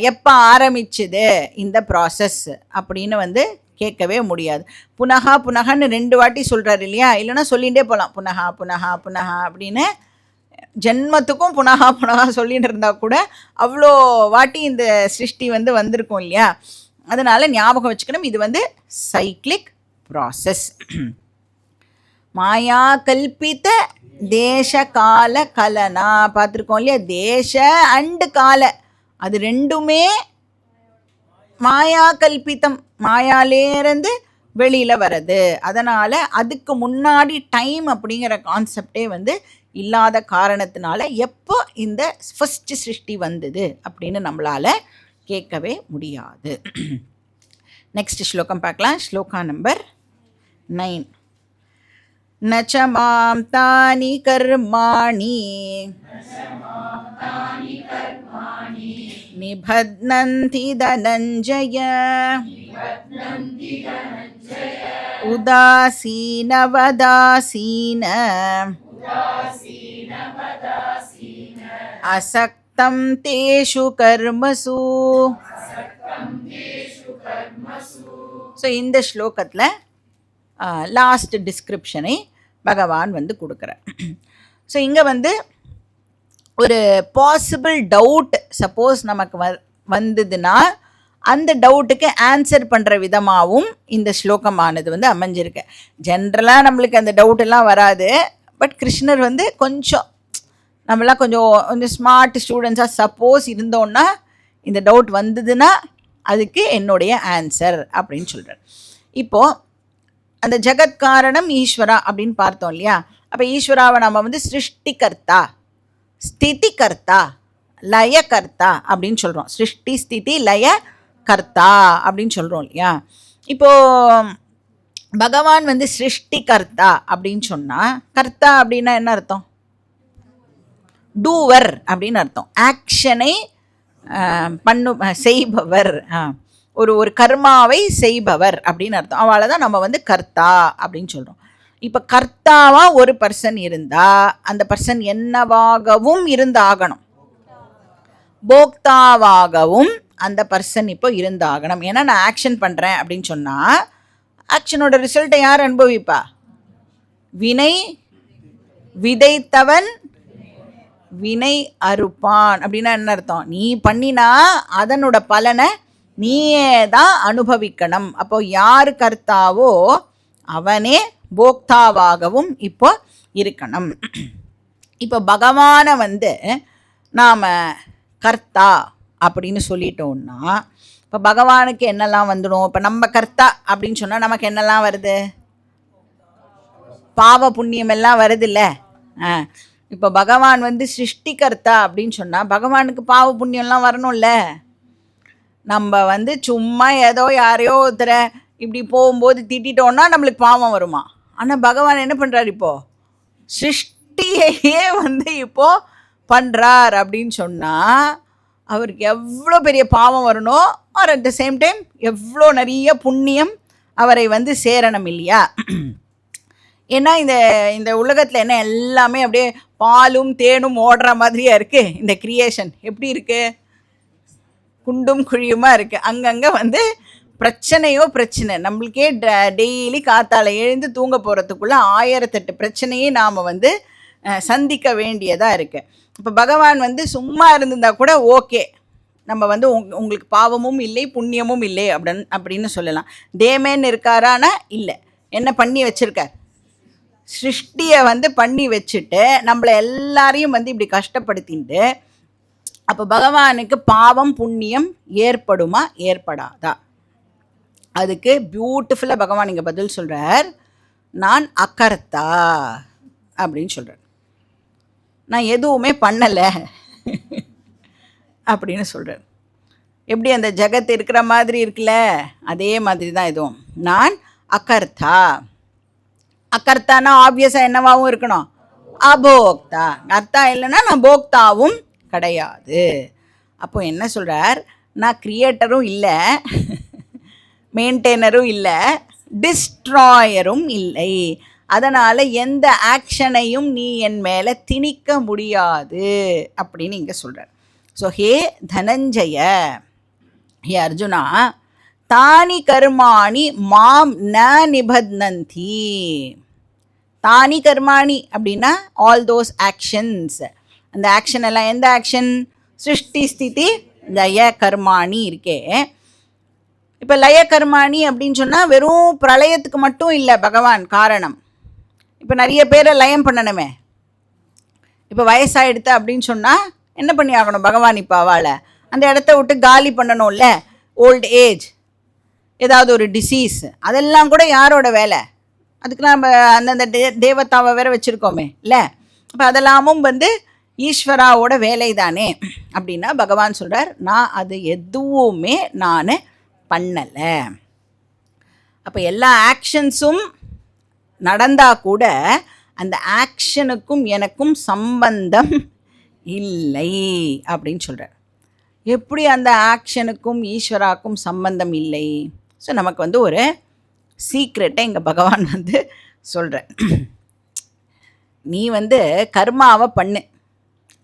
எப்போ ஆரம்பிச்சுது இந்த ப்ராசஸ் அப்படின்னு வந்து கேட்கவே முடியாது. புனகா புனகான்னு 2 வாட்டி சொல்கிறார் இல்லையா? இல்லைன்னா சொல்லிகிட்டே போகலாம் புனகா புனகா புனகா அப்படின்னு. ஜென்மத்துக்கும் புனகா புனகா சொல்லிட்டு இருந்தால் கூட அவ்வளோ வாட்டி இந்த சிருஷ்டி வந்து வந்திருக்கும் இல்லையா? அதனால் ஞாபகம் வச்சுக்கணும், இது வந்து சைக்ளிக் ப்ராசஸ். மாயா கல்பித்த தேச கால கலனா பார்த்துருக்கோம் இல்லையா? தேச அண்டு கால அது ரெண்டுமே மாயா கல்பித்தம், மாயாலேருந்து வெளியில் வர்றது. அதனால் அதுக்கு முன்னாடி டைம் அப்படிங்கிற கான்செப்டே வந்து இல்லாத காரணத்தினால எப்போ இந்த ஃபஸ்ட்டு சிருஷ்டி வந்தது அப்படின்னு நம்மளால் கேட்கவே முடியாது. நெக்ஸ்ட் ஸ்லோகம் பார்க்கலாம். ஸ்லோகா நம்பர் 9. நச்ச மாம் தானி கர்மாணி நிபத்னந்தி தனஞ்சய உதாசீனவதாசீன அசக்தம் தேஷு கர்மசு. ஸோ இந்த ஸ்லோகத்தில் லாஸ்ட் டிஸ்கிரிப்ஷனை பகவான் வந்து கொடுக்குறார். ஸோ இங்கே வந்து ஒரு பாசிபிள் டவுட் சப்போஸ் நமக்கு வந்ததுன்னா அந்த டவுட்டுக்கு ஆன்சர் பண்ணுற விதமாகவும் இந்த ஸ்லோகமானது வந்து அமைஞ்சிருக்கு. ஜென்ரலாக நம்மளுக்கு அந்த டவுட்டெல்லாம் வராது. பட் கிருஷ்ணர் வந்து கொஞ்சம் நம்மளாம் கொஞ்சம் ஸ்மார்ட் ஸ்டூடெண்ட்ஸாக சப்போஸ் இருந்தோன்னா இந்த டவுட் வந்ததுன்னா அதுக்கு என்னுடைய ஆன்சர் அப்படின்னு சொல்கிறார். இப்போது அந்த ஜெகத் காரணம் ஈஸ்வரா அப்படின்னு பார்த்தோம் இல்லையா? அப்போ ஈஸ்வராவை நம்ம வந்து சிருஷ்டிகர்த்தா, ஸ்திதிகர்த்தா, லயகர்த்தா அப்படின்னு சொல்கிறோம். சிருஷ்டி ஸ்திதி லய கர்த்தா அப்படின்னு சொல்கிறோம் இல்லையா? இப்போது பகவான் வந்து சிருஷ்டிகர்த்தா அப்படின்னு சொன்னால், கர்த்தா அப்படின்னா என்ன அர்த்தம்? டூவர் அப்படின்னு அர்த்தம். ஆக்ஷனை செய்பவர், ஒரு கர்மாவை செய்பவர் அப்படின்னு அர்த்தம். அவளை தான் நம்ம வந்து கர்த்தா அப்படின்னு சொல்கிறோம். இப்போ கர்த்தாவாக ஒரு பர்சன் இருந்தால் அந்த பர்சன் என்னவாகவும் இருந்தாகணும், போக்தாவாகவும் அந்த பர்சன் இப்போ இருந்தாகணும். ஏன்னா நான் ஆக்ஷன் பண்ணுறேன் அப்படின்னு சொன்னால் ஆக்ஷனோட ரிசல்ட்டை யார் அனுபவிப்பா? வினை விதைத்தவன் வினை அறுப்பான் அப்படின்னா என்ன அர்த்தம்? நீ பண்ணினா அதனோட பலனை நீயே தான் அனுபவிக்கணும். அப்போ யார் கர்த்தாவோ அவனே போக்தாவாகவும் இப்போ இருக்கணும். இப்போ பகவானை வந்து நாம் கர்த்தா அப்படின்னு சொல்லிட்டோம்னா இப்போ பகவானுக்கு என்னெல்லாம் வந்துடும்? இப்போ நம்ம கர்த்தா அப்படின்னு சொன்னால் நமக்கு என்னெல்லாம் வருது? பாவ புண்ணியம் எல்லாம் வருது இல்லை? இப்போ பகவான் வந்து சிருஷ்டிகர்த்தா அப்படின்னு சொன்னால் பகவானுக்கு பாவ புண்ணியம்லாம் வரணும்ல. நம்ம வந்து சும்மா ஏதோ யாரையோ ஒருத்தரை இப்படி போகும்போது திட்டோன்னா நம்மளுக்கு பாவம் வருமா? ஆனால் பகவான் என்ன பண்ணுறார்? இப்போது சிருஷ்டியையே வந்து இப்போது பண்ணுறார் அப்படின்னு சொன்னால் அவருக்கு எவ்வளோ பெரிய பாவம் வரணும், or at the same time எவ்வளோ நிறைய புண்ணியம் அவரை வந்து சேரணும் இல்லையா? ஏன்னா இந்த உலகத்தில் என்ன எல்லாமே அப்படியே பாலும் தேனும் ஓடுற மாதிரியா இருக்குது. இந்த கிரியேஷன் எப்படி இருக்குது? குண்டும் குழியுமா இருக்குது. அங்கங்கே வந்து பிரச்சனை. நம்மளுக்கே டெய்லி காத்தால எழுந்து தூங்க போகிறதுக்குள்ளே 1008 பிரச்சனையே நாம் வந்து சந்திக்க வேண்டியதாக இருக்குது. இப்போ பகவான் வந்து சும்மா இருந்திருந்தா கூட ஓகே, நம்ம வந்து உங்களுக்கு பாவமும் இல்லை புண்ணியமும் இல்லை அப்படின்னு சொல்லலாம். டேமேன்னு இருக்காரானா இல்லை, என்ன பண்ணி வச்சுருக்கார்? சிருஷ்டியை வந்து பண்ணி வச்சுட்டு நம்மளை எல்லாரையும் வந்து இப்படி கஷ்டப்படுத்திட்டு, அப்போ பகவானுக்கு பாவம் புண்ணியம் ஏற்படுமா ஏற்படாதா? அதுக்கு பியூட்டிஃபுல்லாக பகவான் இங்கே பதில் சொல்கிறார். நான் அகர்த்தா அப்படின்னு சொல்கிறார். நான் எதுவுமே பண்ணலை அப்படின்னு சொல்கிறார். எப்படி அந்த ஜெகத் இருக்கிற மாதிரி இருக்குல்ல, அதே மாதிரி தான் இதுவும். நான் அகர்த்தா. அகர்த்தானா ஆப்வியஸாக என்னவாகவும் இருக்கணும்? அபோக்தா. அர்த்தா இல்லைன்னா நான் போக்தாவும் கிடையாது. அப்போ என்ன சொல்கிறார்? நான் கிரியேட்டரும் இல்லை, மெயின்டைனரும் இல்லை, டிஸ்ட்ராயரும் இல்லை. அதனால் எந்த ஆக்ஷனையும் நீ என் மேலே திணிக்க முடியாது அப்படின்னு இங்கே சொல்கிறார். ஸோ ஹே தனஞ்சய, ஹே அர்ஜுனா, தானி கர்மாணி மாம் ந நிபத்னந்தி. தானி கர்மாணி அப்படின்னா ஆல் தோஸ் ஆக்ஷன்ஸ். அந்த ஆக்ஷன் எல்லாம் எந்த ஆக்ஷன்? சிருஷ்டி ஸ்திதி லய கர்மாணி இருக்கே. இப்போ லய கர்மாணி அப்படின்னு சொன்னால் வெறும் பிரளயத்துக்கு மட்டும் இல்லை பகவான் காரணம். இப்போ நிறைய பேரை லயம் பண்ணணுமே. இப்போ வயசாகிடுத்த அப்படின்னு சொன்னால் என்ன பண்ணி ஆகணும் பகவான்? இப்போ அவளை அந்த இடத்த விட்டு காலி பண்ணணும்ல. ஓல்ட் ஏஜ், ஏதாவது ஒரு டிசீஸ், அதெல்லாம் கூட யாரோட வேலை? அதுக்கு நம்ம அந்தந்த தேவதாவை வேற வச்சுருக்கோமே இல்லை? அப்போ அதெல்லாமும் வந்து ஈஸ்வராவோட வேலை தானே அப்படின்னா பகவான் சொல்கிறார், நான் அது எதுவுமே நான் பண்ணலை. அப்போ எல்லா ஆக்ஷன்ஸும் நடந்தால் கூட அந்த ஆக்ஷனுக்கும் எனக்கும் சம்பந்தம் இல்லை அப்படின்னு சொல்கிறார். எப்படி அந்த ஆக்ஷனுக்கும் ஈஸ்வராக்கும் சம்பந்தம் இல்லை? ஸோ நமக்கு வந்து ஒரு சீக்ரெட்டை இங்கே பகவான் வந்து சொல்கிறார். நீ வந்து கர்மாவை பண்ணு,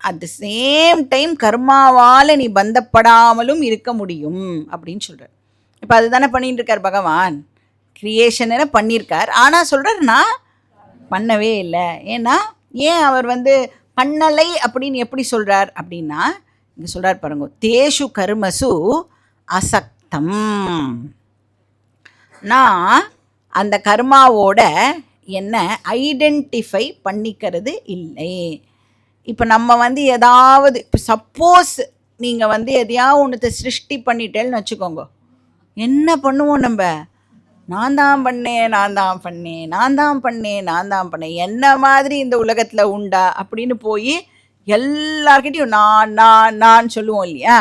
அட் த சேம் டைம் கர்மாவால் நீ பந்தப்படாமலும் இருக்க முடியும் அப்படின்னு சொல்கிறார். இப்போ அதுதானே பண்ணிட்டு இருக்கார் பகவான். கிரியேஷனை பண்ணியிருக்கார். ஆனால் சொல்கிறார் நான் பண்ணவே இல்லை. ஏன்னா ஏன் அவர் வந்து பண்ணலை அப்படின்னு எப்படி சொல்கிறார் அப்படின்னா, இங்கே சொல்கிறார் பாருங்க, தேஷு கர்மசு அசக்தம். நான் அந்த கர்மாவோட என்ன ஐடென்டிஃபை பண்ணிக்கிறது இல்லை. இப்போ நம்ம வந்து ஏதாவது, இப்போ சப்போஸ் நீங்கள் வந்து எதையாவது ஒன்றத்தை சிருஷ்டி பண்ணிட்டேன்னு வச்சுக்கோங்க, என்ன பண்ணுவோம் நம்ம? நான் தான் பண்ணேன், நான் தான் பண்ணேன், நான் தான் பண்ணேன், நான் தான் பண்ணேன், என்ன மாதிரி இந்த உலகத்தில் உண்டா அப்படின்னு போய் எல்லார்கிட்டையும் நான் சொல்லுவோம் இல்லையா?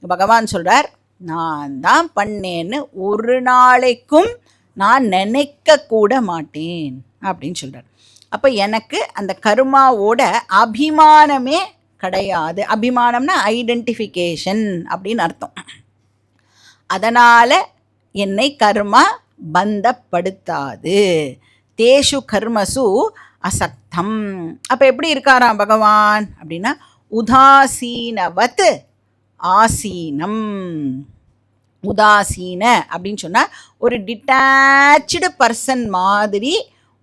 பகவான் சொல்கிறார், நான் தான் பண்ணேன்னு ஒரு நாளைக்கும் நான் நினைக்க கூட மாட்டேன் அப்படின்னு சொல்கிறார். அப்போ எனக்கு அந்த கர்மாவோட அபிமானமே கிடையாது. அபிமானம்னா ஐடென்டிஃபிகேஷன் அப்படின்னு அர்த்தம். அதனால் என்னை கர்மா பந்தப்படுத்தாது. தேஷு கர்மசு அசக்தம். அப்போ எப்படி இருக்காராம் பகவான் அப்படின்னா, உதாசீனவத் ஆசீனம். உதாசீன அப்படின்னு சொன்னால் ஒரு டிட்டாச்சு பர்சன் மாதிரி,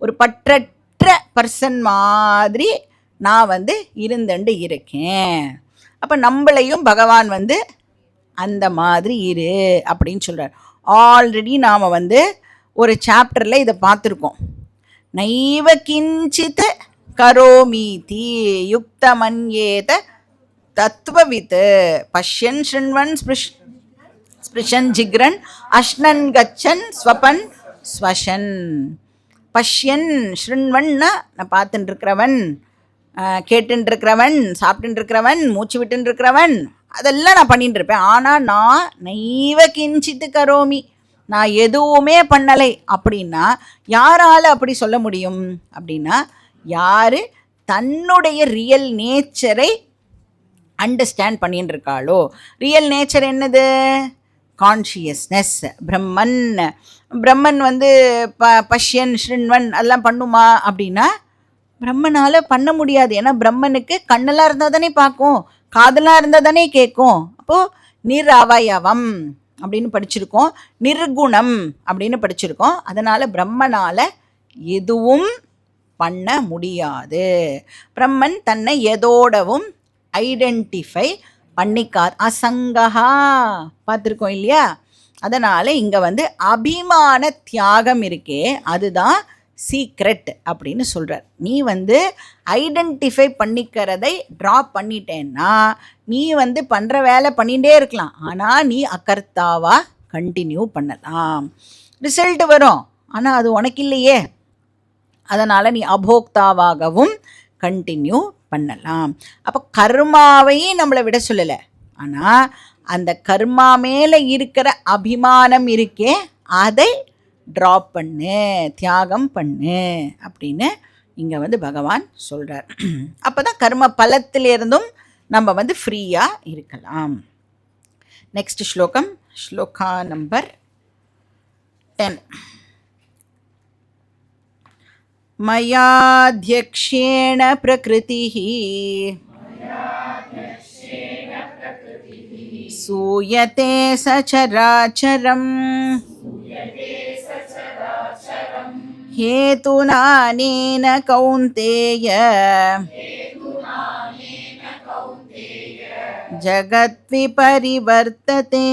ஒரு பற்றற்ற பர்சன் மாதிரி நான் வந்து இருந்துண்டு இருக்கேன். அப்போ நம்மளையும் பகவான் வந்து அந்த மாதிரி இரு அப்படின்னு சொல்கிறார். ஆல்ரெடி நாம் வந்து ஒரு சாப்டரில் இதை பார்த்துருக்கோம். நைவ கிஞ்சித் கரோமீதி யுக்தமன்யேத தத்துவவித் பஷ்யன் ஸ்ருண்வன் ஸ்பிருஷன் ஜிக்ரன் அஷ்ணன் கச்சன் ஸ்வபன் ஸ்வஷன். பஷ்யன் ஸ்ருண்வன்னா நான் பார்த்துட்டு இருக்கிறவன், கேட்டுருக்கிறவன், சாப்பிட்டு இருக்கிறவன், மூச்சு விட்டுன்னு இருக்கிறவன், அதெல்லாம் நான் பண்ணிட்டு இருப்பேன். ஆனால் நான் நைவ கிஞ்சித்து கரோமி, நான் எதுவுமே பண்ணலை அப்படின்னா யாரால் அப்படி சொல்ல முடியும் அப்படின்னா, யார் தன்னுடைய ரியல் நேச்சரை அண்டர்ஸ்டாண்ட் பண்ணின்னு இருக்காளோ. ரியல் நேச்சர் என்னது? கான்ஷியஸ்னஸ், பிரம்மன். பிரம்மன் வந்து பஷ்யன் ஸ்ருண்வன் அதெல்லாம் பண்ணுமா அப்படின்னா பிரம்மனால் பண்ண முடியாது. ஏன்னா பிரம்மனுக்கு கண்ணெல்லாம் இருந்தால் தானே பார்க்கும், காதெல்லாம் இருந்தால் தானே கேட்கும். அப்போது நிரவயவம் அப்படின்னு படிச்சிருக்கோம், நிர்குணம் அப்படின்னு படிச்சிருக்கோம். அதனால் பிரம்மனால் எதுவும் பண்ண முடியாது. பிரம்மன் தன்னை எதோடவும் ஐடென்டிஃபை பண்ணிக்கார். அசங்கஹா பார்த்துருக்கோம் இல்லையா? அதனால் இங்கே வந்து அபிமான தியாகம் இருக்கே, அதுதான் சீக்ரெட் அப்படின்னு சொல்கிறார். நீ வந்து ஐடென்டிஃபை பண்ணிக்கிறதை ட்ராப் பண்ணிட்டேன்னா நீ வந்து பண்ணுற வேலை பண்ணிகிட்டே இருக்கலாம், ஆனால் நீ அகர்த்தாவாக கண்டினியூ பண்ணலாம். ரிசல்ட் வரும், ஆனால் அது உனக்கு இல்லையே. அதனால் நீ அபோக்தாவாகவும் கண்டினியூ பண்ணலாம். அப்போ கர்மாவையும் நம்மளை விட சொல்லலை, ஆனால் அந்த கர்மா மேலே இருக்கிற அபிமானம் இருக்கே அதை ட்ராப் பண்ணு, தியாகம் பண்ணு அப்படின்னு இங்கே வந்து பகவான் சொல்கிறார். அப்போ தான் கர்ம பலத்திலிருந்தும் நம்ம வந்து ஃப்ரீயாக இருக்கலாம். நெக்ஸ்ட் ஸ்லோகம், ஸ்லோகா நம்பர் 10. மயாத்யக்ஷேண பிரகிருதிஹ சூயதே சசராசரம் हेतुनानेन कौन्तेय ஜகத்விபரிவர்த்ததே.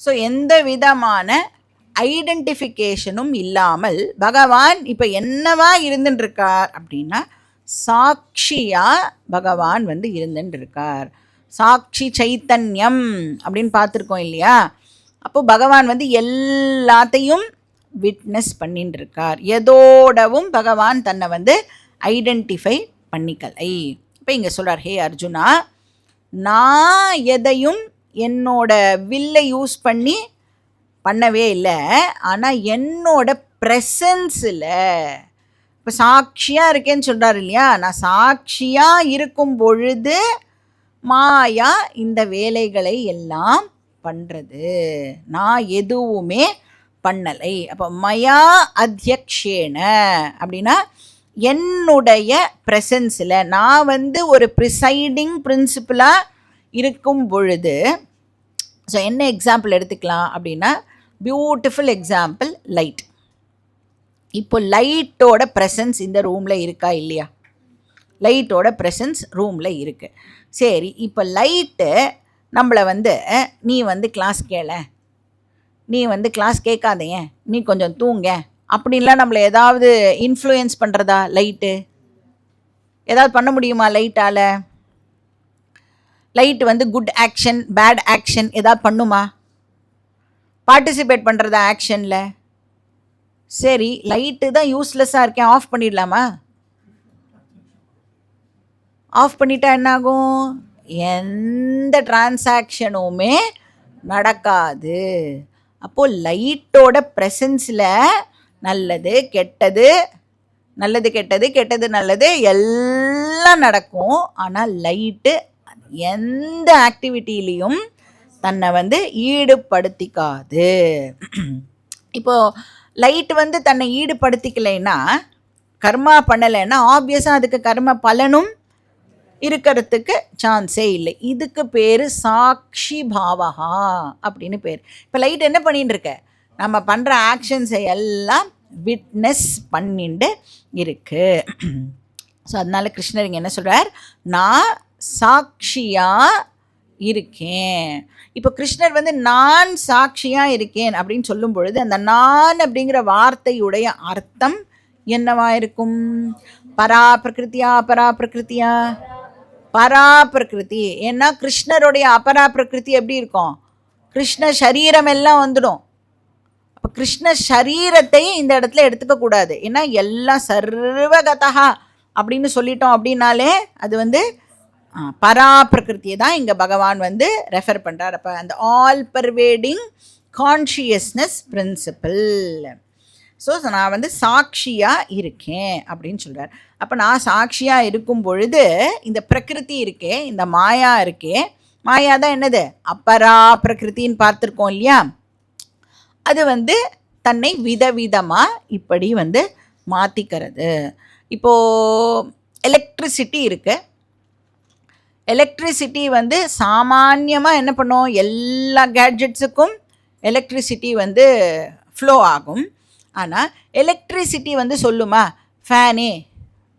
ஸோ எந்த விதமான ஐடென்டிஃபிகேஷனும் இல்லாமல் பகவான் இப்போ என்னவா இருந்துட்டு இருக்கார் அப்படின்னா சாட்சியாக பகவான் வந்து இருந்துட்டு இருக்கார். சாட்சி சைத்தன்யம் அப்படின்னு பார்த்துருக்கோம் இல்லையா? அப்போது பகவான் வந்து எல்லாத்தையும் விட்னஸ் பண்ணிட்டு இருக்கார். எதோடவும் பகவான் தன்னை வந்து ஐடென்டிஃபை பண்ணிக்கலை. இப்போ இங்கே சொல்கிறார், ஹே அர்ஜுனா, நான் எதையும் என்னோட வில்லை யூஸ் பண்ணி பண்ணவே இல்லை, ஆனால் என்னோட ப்ரெசன்ஸில் இப்போ சாட்சியாக இருக்கேன்னு சொல்கிறார் இல்லையா? நான் சாட்சியாக இருக்கும் பொழுது மாயா இந்த வேலைகளை எல்லாம் பண்ணுறது, நான் எதுவுமே பண்ணலை. அப்போ மயா அத்தியக்ஷேன அப்படின்னா என்னுடைய ப்ரெசன்ஸில் நான் வந்து ஒரு ப்ரிசைடிங் பிரின்சிபலாக இருக்கும் பொழுது. ஸோ என்ன எக்ஸாம்பிள் எடுத்துக்கலாம் அப்படின்னா, பியூட்டிஃபுல் எக்ஸாம்பிள் லைட். இப்போ லைட்டோட ப்ரெசன்ஸ் இந்த ரூமில் இருக்கா இல்லையா? லைட்டோட ப்ரெசன்ஸ் ரூமில் இருக்குது. சரி, இப்போ லைட்டு நம்மளை வந்து நீ வந்து கிளாஸ் கேள, நீ வந்து கிளாஸ் கேட்காதேங்க, நீ கொஞ்சம் தூங்க அப்படின்லாம் நம்மளை ஏதாவது இன்ஃப்ளூயன்ஸ் பண்ணுறதா லைட்டு? ஏதாவது பண்ண முடியுமா லைட்டால்? லைட்டு வந்து குட் ஆக்ஷன் பேட் ஆக்ஷன் ஏதாவது பண்ணுமா? பார்ட்டிசிபேட் பண்ணுறதா ஆக்ஷனில்? சரி, லைட்டு தான் யூஸ்லெஸ்ஸாக இருக்கேன், ஆஃப் பண்ணிடலாமா? ஆஃப் பண்ணிட்டா என்னாகும்? எந்த டிரான்சாக்ஷனுமே நடக்காது. அப்போது லைட்டோட ப்ரெசன்ஸில் நல்லது கெட்டது, நல்லது கெட்டது, கெட்டது நல்லது எல்லாம் நடக்கும். ஆனால் லைட்டு எந்த ஆக்டிவிட்டிலையும் தன்னை வந்து ஈடுபடுத்திக்காது. இப்போது லைட் வந்து தன்னை ஈடுபடுத்திக்கலைன்னா, கர்மா பண்ணலைன்னா ஆப்வியஸாக அதுக்கு கர்ம பலனும் இருக்கிறதுக்கு சான்ஸே இல்லை. இதுக்கு பேர் சாட்சி பாவகா அப்படின்னு பேர். இப்போ லைட் என்ன பண்ணிட்டு இருக்க? நம்ம பண்ணுற ஆக்ஷன்ஸை எல்லாம் விட்னஸ் பண்ணிட்டு இருக்கு. ஸோ அதனால கிருஷ்ணர் இங்கே என்ன சொல்கிறார்? நான் சாட்சியாக இருக்கேன். இப்போ கிருஷ்ணர் வந்து நான் சாட்சியாக இருக்கேன் அப்படின்னு சொல்லும் பொழுது அந்த நான் அப்படிங்கிற வார்த்தையுடைய அர்த்தம் என்னவா இருக்கும்? பரா பிரகிருத்தியா அபரா பிரகிருத்தியா? பரா பிரகிருதி. ஏன்னா கிருஷ்ணருடைய அபரா பிரகிருதி எப்படி இருக்கும்? கிருஷ்ண சரீரம் எல்லாம் வந்துடும். அப்போ கிருஷ்ண சரீரத்தை இந்த இடத்துல எடுத்துக்க கூடாது. ஏன்னா எல்லாம் சர்வகதா அப்படின்னு சொல்லிட்டோம் அப்படின்னாலே அது வந்து பரா பிரகிருத்தியை தான் இங்கே பகவான் வந்து ரெஃபர் பண்ணுறார். அப்போ அந்த all pervading consciousness principle. So நான் வந்து சாட்சியாக இருக்கேன் அப்படின்னு சொல்கிறார். அப்போ நான் சாட்சியாக இருக்கும் பொழுது இந்த பிரகிருதி இருக்கே, இந்த மாயா இருக்கே, மாயா தான் என்னது? அப்பரா பிரகிருத்தின்னு பார்த்துருக்கோம் இல்லையா? அது வந்து தன்னை விதவிதமாக இப்படி வந்து மாற்றிக்கிறது. இப்போது எலக்ட்ரிசிட்டி இருக்குது. எலக்ட்ரிசிட்டி வந்து சாமான்யமாக என்ன பண்ணும்? எல்லா கேட்ஜெட்ஸுக்கும் எலக்ட்ரிசிட்டி வந்து ஃப்ளோ ஆகும். ஆனால் எலக்ட்ரிசிட்டி வந்து சொல்லுமா, ஃபேனே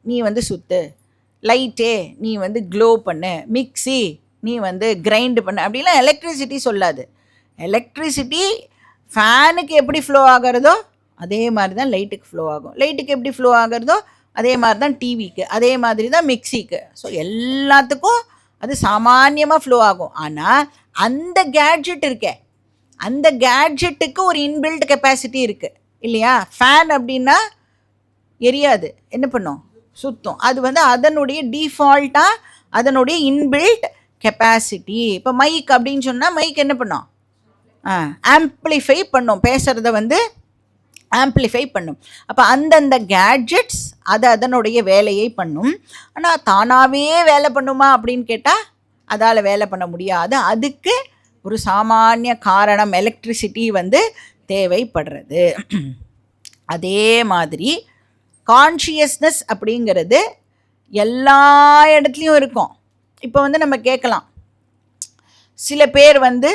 நீ வந்து சுற்று, லைட்டே நீ வந்து க்ளோ பண்ணு, மிக்ஸி நீ வந்து கிரைண்டு பண்ணு அப்படிலாம் எலக்ட்ரிசிட்டி சொல்லாது. எலக்ட்ரிசிட்டி ஃபேனுக்கு எப்படி ஃப்ளோ ஆகிறதோ அதே மாதிரி தான் லைட்டுக்கு ஃப்ளோ ஆகும். லைட்டுக்கு எப்படி ஃப்ளோ ஆகிறதோ அதே மாதிரி தான் டிவிக்கு, அதே மாதிரி தான் மிக்சிக்கு. ஸோ எல்லாத்துக்கும் அது சாமான்யமாக ஃப்ளோ ஆகும். ஆனால் அந்த கேட்ஜெட் இருக்கே, அந்த கேட்ஜெட்டுக்கு ஒரு இன்பில்ட் கெப்பாசிட்டி இருக்குது இல்லையா? ஃபேன் அப்படின்னா எரியாது, என்ன பண்ணும்? சுத்தம். அது வந்து அதனுடைய டிஃபால்ட்டாக அதனுடைய இன்பில்ட் கெப்பாசிட்டி. இப்போ மைக் அப்படின்னு சொன்னால் மைக் என்ன பண்ணும்? ஆம்ப்ளிஃபை பண்ணும், பேசுகிறத வந்து ஆம்ப்ளிஃபை பண்ணும். அப்போ அந்தந்த கேட்ஜெட்ஸ் அது அதனுடைய வேலையை பண்ணும். ஆனால் தானாகவே வேலை பண்ணுமா அப்படின்னு கேட்டால் அதால் வேலை பண்ண முடியாது. அதுக்கு ஒரு சாமானிய காரணம் எலக்ட்ரிசிட்டி வந்து தேவைப்படுறது. அதே மாதிரி கான்ஷியஸ்னஸ் அப்படிங்கிறது எல்லா இடத்துலையும் இருக்கும். இப்போ வந்து நம்ம கேட்கலாம், சில பேர் வந்து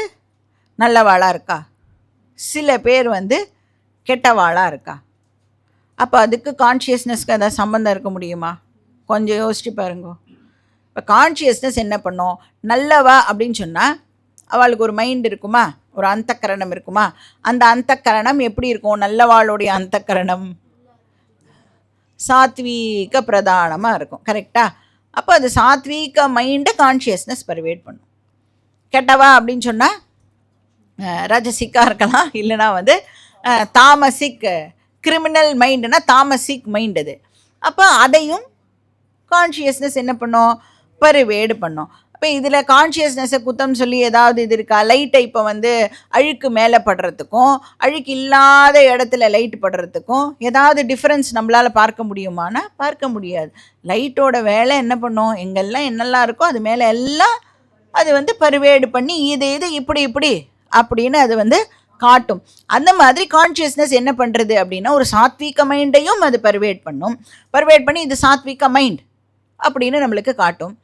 நல்லவாளாக இருக்கா, சில பேர் வந்து கெட்டவாளாக இருக்கா. அப்போ அதுக்கு கான்ஷியஸ்னஸ்க்கு ஏதாவது சம்மந்தம் இருக்க முடியுமா? கொஞ்சம் யோசிச்சு பாருங்க. இப்போ கான்ஷியஸ்னஸ் என்ன பண்ணும்? நல்லவா அப்படின்னு சொன்னால் அவளுக்கு ஒரு மைண்ட் இருக்குமா, ஒரு அந்தக்கரணம் இருக்குமா? அந்த அந்தக்கரணம் எப்படி இருக்கும்? நல்லவாளுடைய அந்தக்கரணம் சாத்வீக பிரதானமாக இருக்கும், கரெக்டாக? அப்போ அது சாத்வீக மைண்டை கான்ஷியஸ்னஸ் பர்வேட் பண்ணும். கெட்டவா அப்படின்னு சொன்னால் ரஜசிக்காக இருக்கலாம், இல்லைனா வந்து தாமசிக் கிரிமினல் மைண்டுனா தாமசிக் மைண்ட் அது. அப்போ அதையும் கான்ஷியஸ்னஸ் என்ன பண்ணும்? பர்வேடு பண்ணும். அப்போ இதில் கான்ஷியஸ்னஸை குத்தம் சொல்லி ஏதாவது இது இருக்கா? லைட்டை இப்போ வந்து அழுக்கு மேலே படுறதுக்கும் அழுக்கு இல்லாத இடத்துல லைட் படுறதுக்கும் ஏதாவது டிஃப்ரென்ஸ் நம்மளால் பார்க்க முடியுமானா பார்க்க முடியாது. லைட்டோட வேலை என்ன பண்ணும்? எங்கெல்லாம் என்னெல்லாம் இருக்கோ அது மேலே எல்லாம் அது வந்து பர்வேடு பண்ணி இது இப்படி இப்படி அப்படின்னு அது வந்து காட்டும். அந்த மாதிரி கான்ஷியஸ்னஸ் என்ன பண்ணுறது அப்படின்னா ஒரு சாத்வீக மைண்டையும் அது பர்வேட் பண்ணும். பர்வேட் பண்ணி இது சாத்வீக மைண்ட் அப்படின்னு நம்மளுக்கு காட்டும்.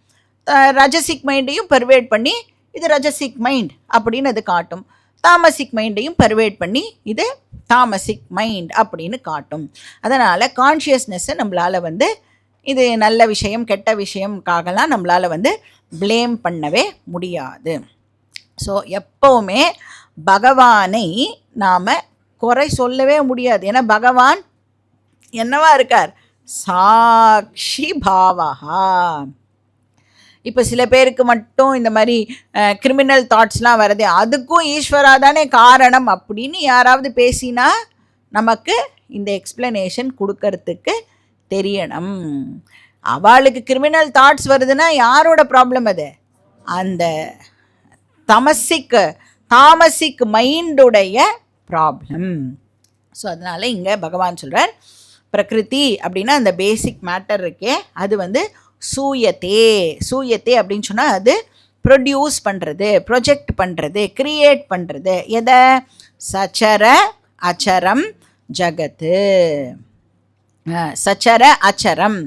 ரஜசிக் மைண்டையும் பர்வேட் பண்ணி இது ரஜசிக் மைண்ட் அப்படின்னு அது காட்டும். தாமசிக் மைண்டையும் பர்வேட் பண்ணி இது தாமசிக் மைண்ட் அப்படின்னு காட்டும். அதனால் கான்ஷியஸ்னஸ்ஸை நம்மளால் வந்து இது நல்ல விஷயம் கெட்ட விஷயம்காகலாம் நம்மளால் வந்து ப்ளேம் பண்ணவே முடியாது. ஸோ எப்போவுமே பகவானை நாம் குறை சொல்லவே முடியாது. ஏன்னா பகவான் என்னவா இருக்கார்? சாட்சி பாவகா. இப்போ சில பேருக்கு மட்டும் இந்த மாதிரி கிரிமினல் தாட்ஸ்லாம் வருது, அதுக்கும் ஈஸ்வரா தானே காரணம் அப்படின்னு யாராவது பேசினா நமக்கு இந்த எக்ஸ்பிளனேஷன் கொடுக்கறதுக்கு தெரியணும். அவளுக்கு கிரிமினல் தாட்ஸ் வருதுன்னா யாரோட ப்ராப்ளம் அது? அந்த தாமசிக் மைண்டுடைய ப்ராப்ளம். ஸோ அதனால் இங்கே பகவான் சொல்கிறார், பிரகிருதி அப்படின்னா அந்த பேசிக் மேட்டர் இருக்கே அது வந்து சூயத்தே அப்படின்னு சொன்னால் அது ப்ரொடியூஸ் பண்ணுறது, ப்ரொஜெக்ட் பண்ணுறது, கிரியேட் பண்ணுறது. எதை? சச்சர அச்சரம் ஜகத்து. சச்சர அச்சரம்.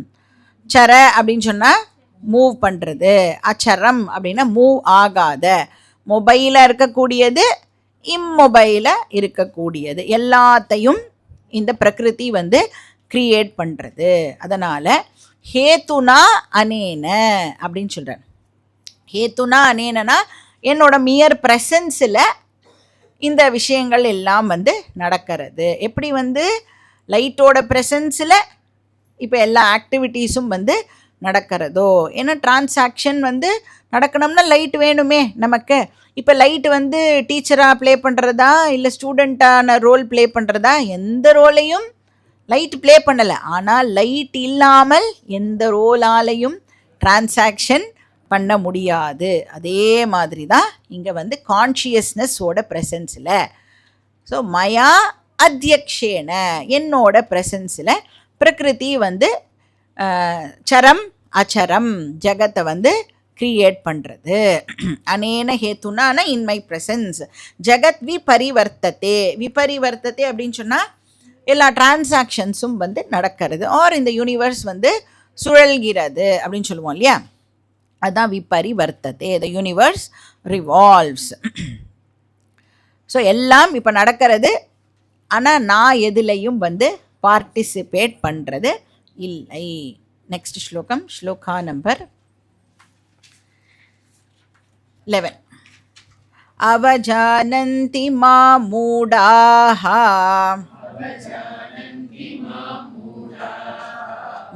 சர அப்படின்னு சொன்னால் மூவ் பண்ணுறது, அச்சரம் அப்படின்னா மூவ் ஆகாத, மொபைலாக இருக்கக்கூடியது, இம்மொபைலாக இருக்கக்கூடியது எல்லாத்தையும் இந்த பிரகிருதி வந்து கிரியேட் பண்ணுறது. அதனால் ஹேத்துனா அனேன அப்படின்னு சொல்கிறார். ஹேத்துனா அனேனனா என்னோட மியர் ப்ரெசன்ஸில் இந்த விஷயங்கள் எல்லாம் வந்து நடக்கிறது. எப்படி வந்து லைட்டோட ப்ரெசன்ஸில் இப்போ எல்லா ஆக்டிவிட்டீஸும் வந்து நடக்கிறதோ. ஏன்னா டிரான்சாக்ஷன் வந்து நடக்கணும்னா லைட் வேணுமே நமக்கு. இப்போ லைட் வந்து டீச்சராக ப்ளே பண்ணுறதா இல்லை ஸ்டூடெண்ட்டான ரோல் ப்ளே பண்ணுறதா? எந்த ரோலையும் லைட் ப்ளே பண்ணலை. ஆனால் லைட் இல்லாமல் எந்த ரோலாலையும் டிரான்சாக்ஷன் பண்ண முடியாது. அதே மாதிரி தான் இங்கே வந்து கான்ஷியஸ்னஸோட ப்ரெசன்ஸில். ஸோ மயா அத்தியக்ஷேன என்னோட ப்ரெசன்ஸில் பிரகிருதி வந்து சரம் அச்சரம் ஜகத்தை வந்து கிரியேட் பண்ணுறது. அனேன ஹேத்துனா இன் மை ப்ரெசன்ஸ் ஜகத் விபரிவர்த்ததே அப்படின்னு சொன்னால் எல்லா டிரான்சாக்ஷன்ஸும் வந்து நடக்கிறது. ஆர் இந்த யூனிவர்ஸ் வந்து சுழல்கிறது அப்படின்னு சொல்லுவோம் இல்லையா, அதுதான் விபரிவர்த்ததே. The universe revolves. ஸோ எல்லாம் இப்போ நடக்கிறது. ஆனால் நான் எதுலையும் வந்து பார்ட்டிசிபேட் பண்ணுறது இல்லை. நெக்ஸ்ட் ஸ்லோகம், ஸ்லோகா நம்பர் 11. அவஜானந்தி மா மூடாஹ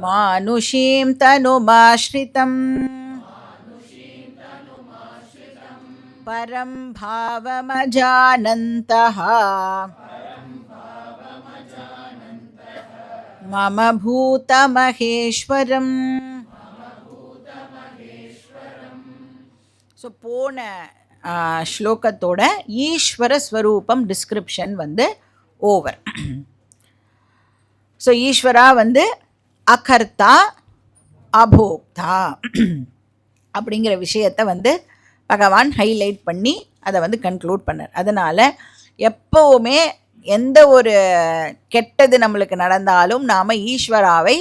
மானுஷீம் தனுமாஸ்ரிதம் பரம் பாவமஜானந்தஹ மம பூதமகேஸ்வரம். ஸோ போன ஸ்லோகத்தோட ஈஸ்வர ஸ்வரூபம் டிஸ்கிரிப்ஷன் வந்து ஓவர். ஸோ ஈஸ்வரா வந்து அகர்த்தா அபோக்தா அப்படிங்கிற விஷயத்தை வந்து பகவான் ஹைலைட் பண்ணி அதை வந்து கன்க்ளூட் பண்ணார். அதனால் எப்போவுமே எந்த ஒரு கெட்டது நம்மளுக்கு நடந்தாலும் நாம் ஈஸ்வராவை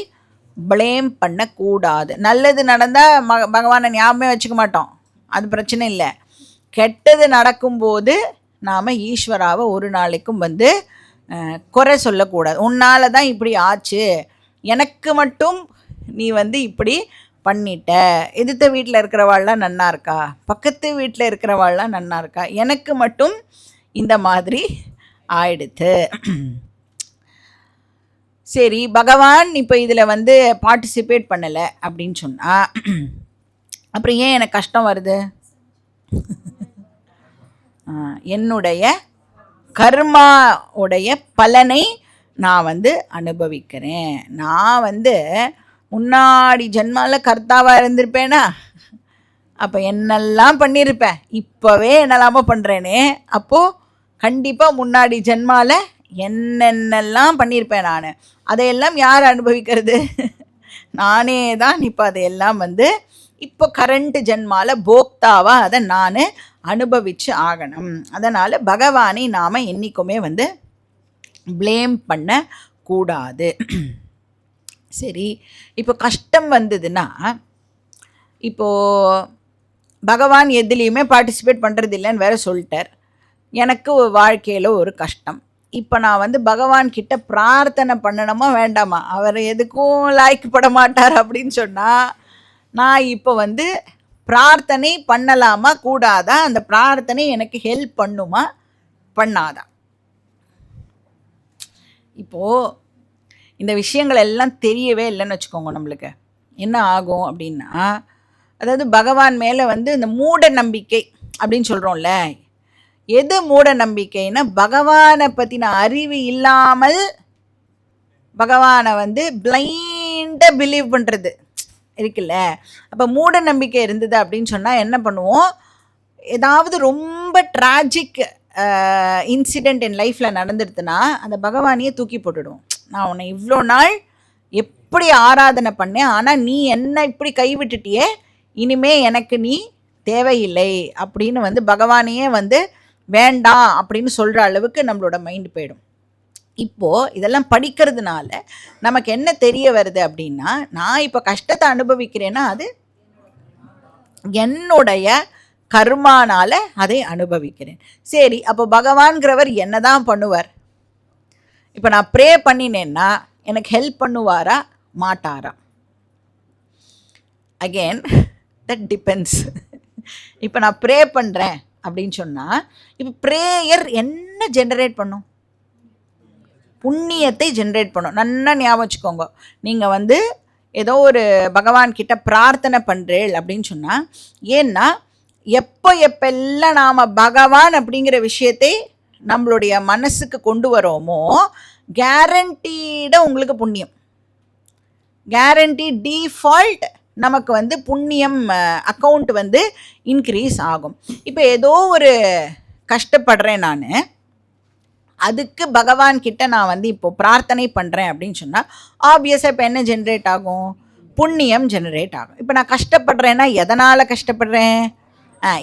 ப்ளேம் பண்ணக்கூடாது. நல்லது நடந்தால் பகவானை ஞாபகமே வச்சுக்க மாட்டோம், அது பிரச்சனை இல்லை. கெட்டது நடக்கும்போது நாம் ஈஸ்வராவை ஒரு நாளைக்கும் வந்து குறை சொல்லக்கூடாது. உன்னால் தான் இப்படி ஆச்சு, எனக்கு மட்டும் நீ வந்து இப்படி பண்ணிட்ட, எதிர்த்த வீட்டில் இருக்கிறவாள்லாம் நன்னா இருக்கா, பக்கத்து வீட்டில் இருக்கிறவாள்லாம் நன்னா இருக்கா, எனக்கு மட்டும் இந்த மாதிரி ஆயிடுத்து. சரி, பகவான் இப்போ இதில் வந்து பார்ட்டிசிபேட் பண்ணலை அப்படின்னு சொன்னால் அப்புறம் ஏன் எனக்கு கஷ்டம் வருது? என்னுடைய கர்மாவுடைய பலனை நான் வந்து அனுபவிக்கிறேன். நான் வந்து முன்னாடி ஜென்மாவில் கர்த்தாவாக இருந்திருப்பேனா, அப்போ என்னெல்லாம் பண்ணியிருப்பேன், இப்போவே என்னெல்லாமோ பண்ணுறேனே, அப்போது கண்டிப்பாக முன்னாடி ஜென்மாவில் என்னென்னலாம் பண்ணியிருப்பேன் நான். அதையெல்லாம் யார் அனுபவிக்கிறது? நானே தான். இப்போ அதையெல்லாம் வந்து இப்போ கரண்ட் ஜென்மாவில் போக்தாவாக அதை நான் அனுபவித்து ஆகணும். அதனால் பகவானை நாம் என்றைக்குமே வந்து ப்ளேம் பண்ணக்கூடாது. சரி, இப்போ கஷ்டம் வந்ததுன்னா, இப்போது பகவான் எதுலேயுமே பார்ட்டிசிபேட் பண்ணுறது இல்லைன்னு வேற சொல்லிட்டார். எனக்கு வாழ்க்கையில் ஒரு கஷ்டம். இப்போ நான் வந்து பகவான்கிட்ட பிரார்த்தனை பண்ணணுமா வேண்டாமா? அவர் எதுக்கும் லாய்க்கப்பட மாட்டார் அப்படின்னு சொன்னால் நான் இப்போ வந்து பிரார்த்தனை பண்ணலாமா கூடாதா? அந்த பிரார்த்தனை எனக்கு ஹெல்ப் பண்ணுமா பண்ணாதா? இப்போது இந்த விஷயங்கள் எல்லாம் தெரியவே இல்லைன்னு வச்சுக்கோங்க. நம்மளுக்கு என்ன ஆகும் அப்படின்னா, அதாவது பகவான் மேலே வந்து இந்த மூட நம்பிக்கை அப்படின்னு சொல்கிறோம்ல, எது மூட நம்பிக்கைன்னா பகவானை பற்றின அறிவு இல்லாமல் பகவானை வந்து பிளைண்டாக பிலீவ் பண்ணுறது இருக்குல்ல. அப்போ மூட நம்பிக்கை இருந்தது அப்படின்னு சொன்னால் என்ன பண்ணுவோம், ஏதாவது ரொம்ப ட்ராஜிக் இன்சிடெண்ட் என் லைஃப்பில் நடந்துடுதுன்னா அந்த பகவானையே தூக்கி போட்டுடுவோம். நான் உன்னை இவ்வளோ நாள் எப்படி ஆராதனை பண்ணேன், ஆனால் நீ என்ன இப்படி கைவிட்டுட்டியே, இனிமே எனக்கு நீ தேவையில்லை அப்படின்னு வந்து பகவானையே வந்து வேண்டாம் அப்படின்னு சொல்கிற அளவுக்கு நம்மளோட மைண்டு போயிடும். இப்போது இதெல்லாம் படிக்கிறதுனால நமக்கு என்ன தெரிய வருது அப்படின்னா, நான் இப்போ கஷ்டத்தை அனுபவிக்கிறேன்னா அது என்னுடைய கர்மானால் அதை அனுபவிக்கிறேன். சரி, அப்போ பகவான்கிறவர் என்ன தான் பண்ணுவார்? இப்போ நான் ப்ரே பண்ணினேன்னா எனக்கு ஹெல்ப் பண்ணுவாரா மாட்டாரா? Again that depends. இப்போ நான் ப்ரே பண்ணுறேன் அப்படின்னு சொன்னால் இப்போ ப்ரேயர் என்ன ஜென்ரேட் பண்ணும்? புண்ணியத்தை ஜென்ரேட் பண்ணும். நல்லா ஞாபகம் வச்சுக்கோங்க. நீங்கள் வந்து ஏதோ ஒரு பகவான்கிட்ட பிரார்த்தனை பண்ணுறேள் அப்படின்னு சொன்னால், ஏன்னா எப்பெல்லாம் நாம் பகவான் அப்படிங்கிற விஷயத்தை நம்மளுடைய மனசுக்கு கொண்டு வரோமோ கேரண்டீடாக உங்களுக்கு புண்ணியம், கேரண்டி டிஃபால்ட் நமக்கு வந்து புண்ணியம் அக்கௌண்ட் வந்து இன்க்ரீஸ் ஆகும். இப்போ ஏதோ ஒரு கஷ்டப்படுறேன் நான், அதுக்கு பகவான்கிட்ட நான் வந்து இப்போது பிரார்த்தனை பண்ணுறேன் அப்படின்னு சொன்னால் ஆப்வியஸாக இப்போ என்ன ஜென்ரேட் ஆகும்? புண்ணியம் ஜெனரேட் ஆகும். இப்போ நான் கஷ்டப்படுறேன்னா எதனால் கஷ்டப்படுறேன்?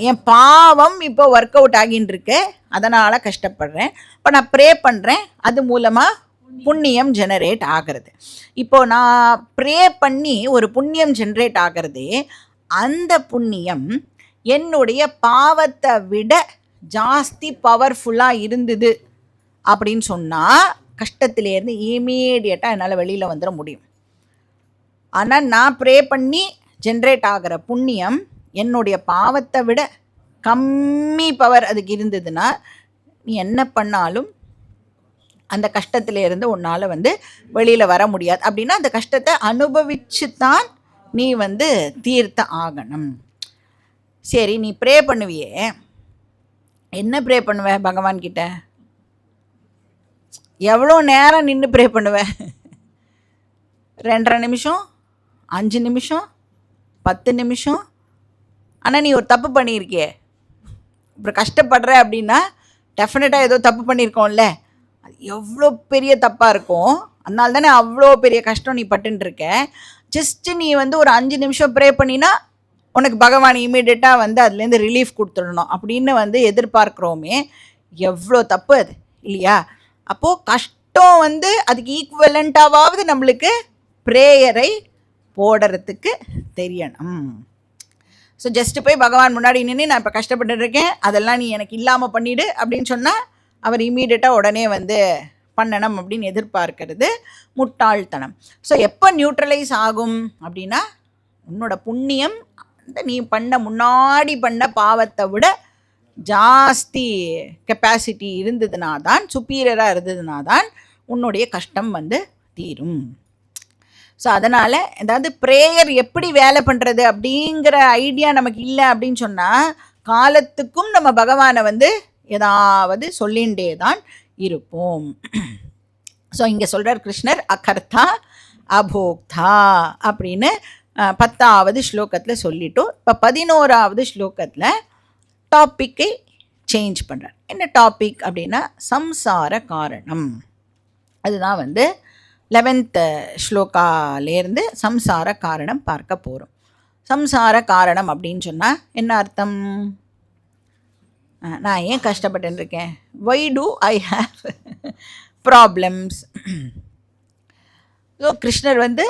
என் பாவம் இப்போ ஒர்க் அவுட் ஆகின்னு இருக்கு, அதனால் கஷ்டப்படுறேன். இப்போ நான் ப்ரே பண்ணுறேன், அது மூலமாக புண்ணியம் ஜெனரேட் ஆகிறது. இப்போது நான் ப்ரே பண்ணி ஒரு புண்ணியம் ஜெனரேட் ஆகிறதே, அந்த புண்ணியம் என்னுடைய பாவத்தை விட ஜாஸ்தி பவர்ஃபுல்லாக இருந்தது அப்படின்னு சொன்னால் கஷ்டத்திலேருந்து இமீடியட்டாக என்னால் வெளியில் வந்துட முடியும். ஆனால் நான் ப்ரே பண்ணி ஜென்ரேட் ஆகிற புண்ணியம் என்னுடைய பாவத்தை விட கம்மி பவர் அதுக்கு இருந்ததுன்னா நீ என்ன பண்ணாலும் அந்த கஷ்டத்திலேருந்து உன்னால் வந்து வெளியில் வர முடியாது. அப்படின்னா அந்த கஷ்டத்தை அனுபவிச்சு தான் நீ வந்து தீர்த்த ஆகணும். சரி, நீ ப்ரே பண்ணுவியே, என்ன ப்ரே பண்ணுவ பகவான்கிட்ட? எவ்வளோ நேரம் நின்று ப்ரே பண்ணுவேன்? 2.5 நிமிஷம், 5 நிமிஷம், 10 நிமிஷம். ஆனால் நீ ஒரு தப்பு பண்ணியிருக்கியே, அப்புறம் கஷ்டப்படுற அப்படின்னா டெஃபினட்டாக ஏதோ தப்பு பண்ணியிருக்கோம்ல. அது எவ்வளோ பெரிய தப்பாக இருக்கும், அதனால தானே அவ்வளோ பெரிய கஷ்டம் நீ பட்டுருக்க. ஜஸ்ட்டு நீ வந்து ஒரு 5 நிமிஷம் ப்ரே பண்ணினா உனக்கு பகவான் இமீடியட்டாக வந்து அதுலேருந்து ரிலீஃப் கொடுத்துடணும் அப்படின்னு வந்து எதிர்பார்க்குறோமே, எவ்வளோ தப்பு அது இல்லையா? அப்போது கஷ்டம் வந்து அதுக்கு ஈக்குவலண்ட்டாவது நம்மளுக்கு ப்ரேயரை போடுறதுக்கு தெரியணும். ஸோ ஜஸ்ட்டு போய் பகவான் முன்னாடி நின்று நான் இப்போ கஷ்டப்பட்டுருக்கேன், அதெல்லாம் நீ எனக்கு இல்லாமல் பண்ணிவிடு அப்படின்னு சொன்னால் அவர் இமீடியட்டாக உடனே வந்து பண்ணணும் அப்படின்னு எதிர்பார்க்கறது முட்டாள்தனம். ஸோ எப்போ நியூட்ரலைஸ் ஆகும் அப்படின்னா, உன்னோட புண்ணியம் நீ முன்னாடி பண்ண பாவத்தை விட ஜாஸ்தி கெப்பாசிட்டி இருந்ததுனா தான், சுப்பீரியராக இருந்ததுனா தான் உன்னுடைய கஷ்டம் வந்து தீரும். ஸோ அதனால் ஏதாவது ப்ரேயர் எப்படி வேலை பண்ணுறது அப்படிங்கிற ஐடியா நமக்கு இல்லை அப்படின்னு சொன்னால் காலத்துக்கும் நம்ம பகவானை வந்து ஏதாவது சொல்லிகிட்டே தான் இருப்போம். ஸோ இங்கே சொல்கிறார் கிருஷ்ணர், அகர்த்தா அபோக்தா அப்படின்னு 10வது ஸ்லோகத்தில் சொல்லிட்டோம். இப்போ 11வது ஸ்லோகத்தில் டாப்பிக்கை சேஞ்ச் பண்ணுறார். என்ன டாபிக் அப்படின்னா சம்சார காரணம். அதுதான் வந்து 11th ஸ்லோகாலேருந்து சம்சார காரணம் பார்க்க போகிறோம். சம்சார காரணம் அப்படின்னு சொன்னால் என்ன அர்த்தம்? நான் ஏன் கஷ்டப்பட்டுன்னு இருக்கேன்? Why do I have problems? So Krishna வந்து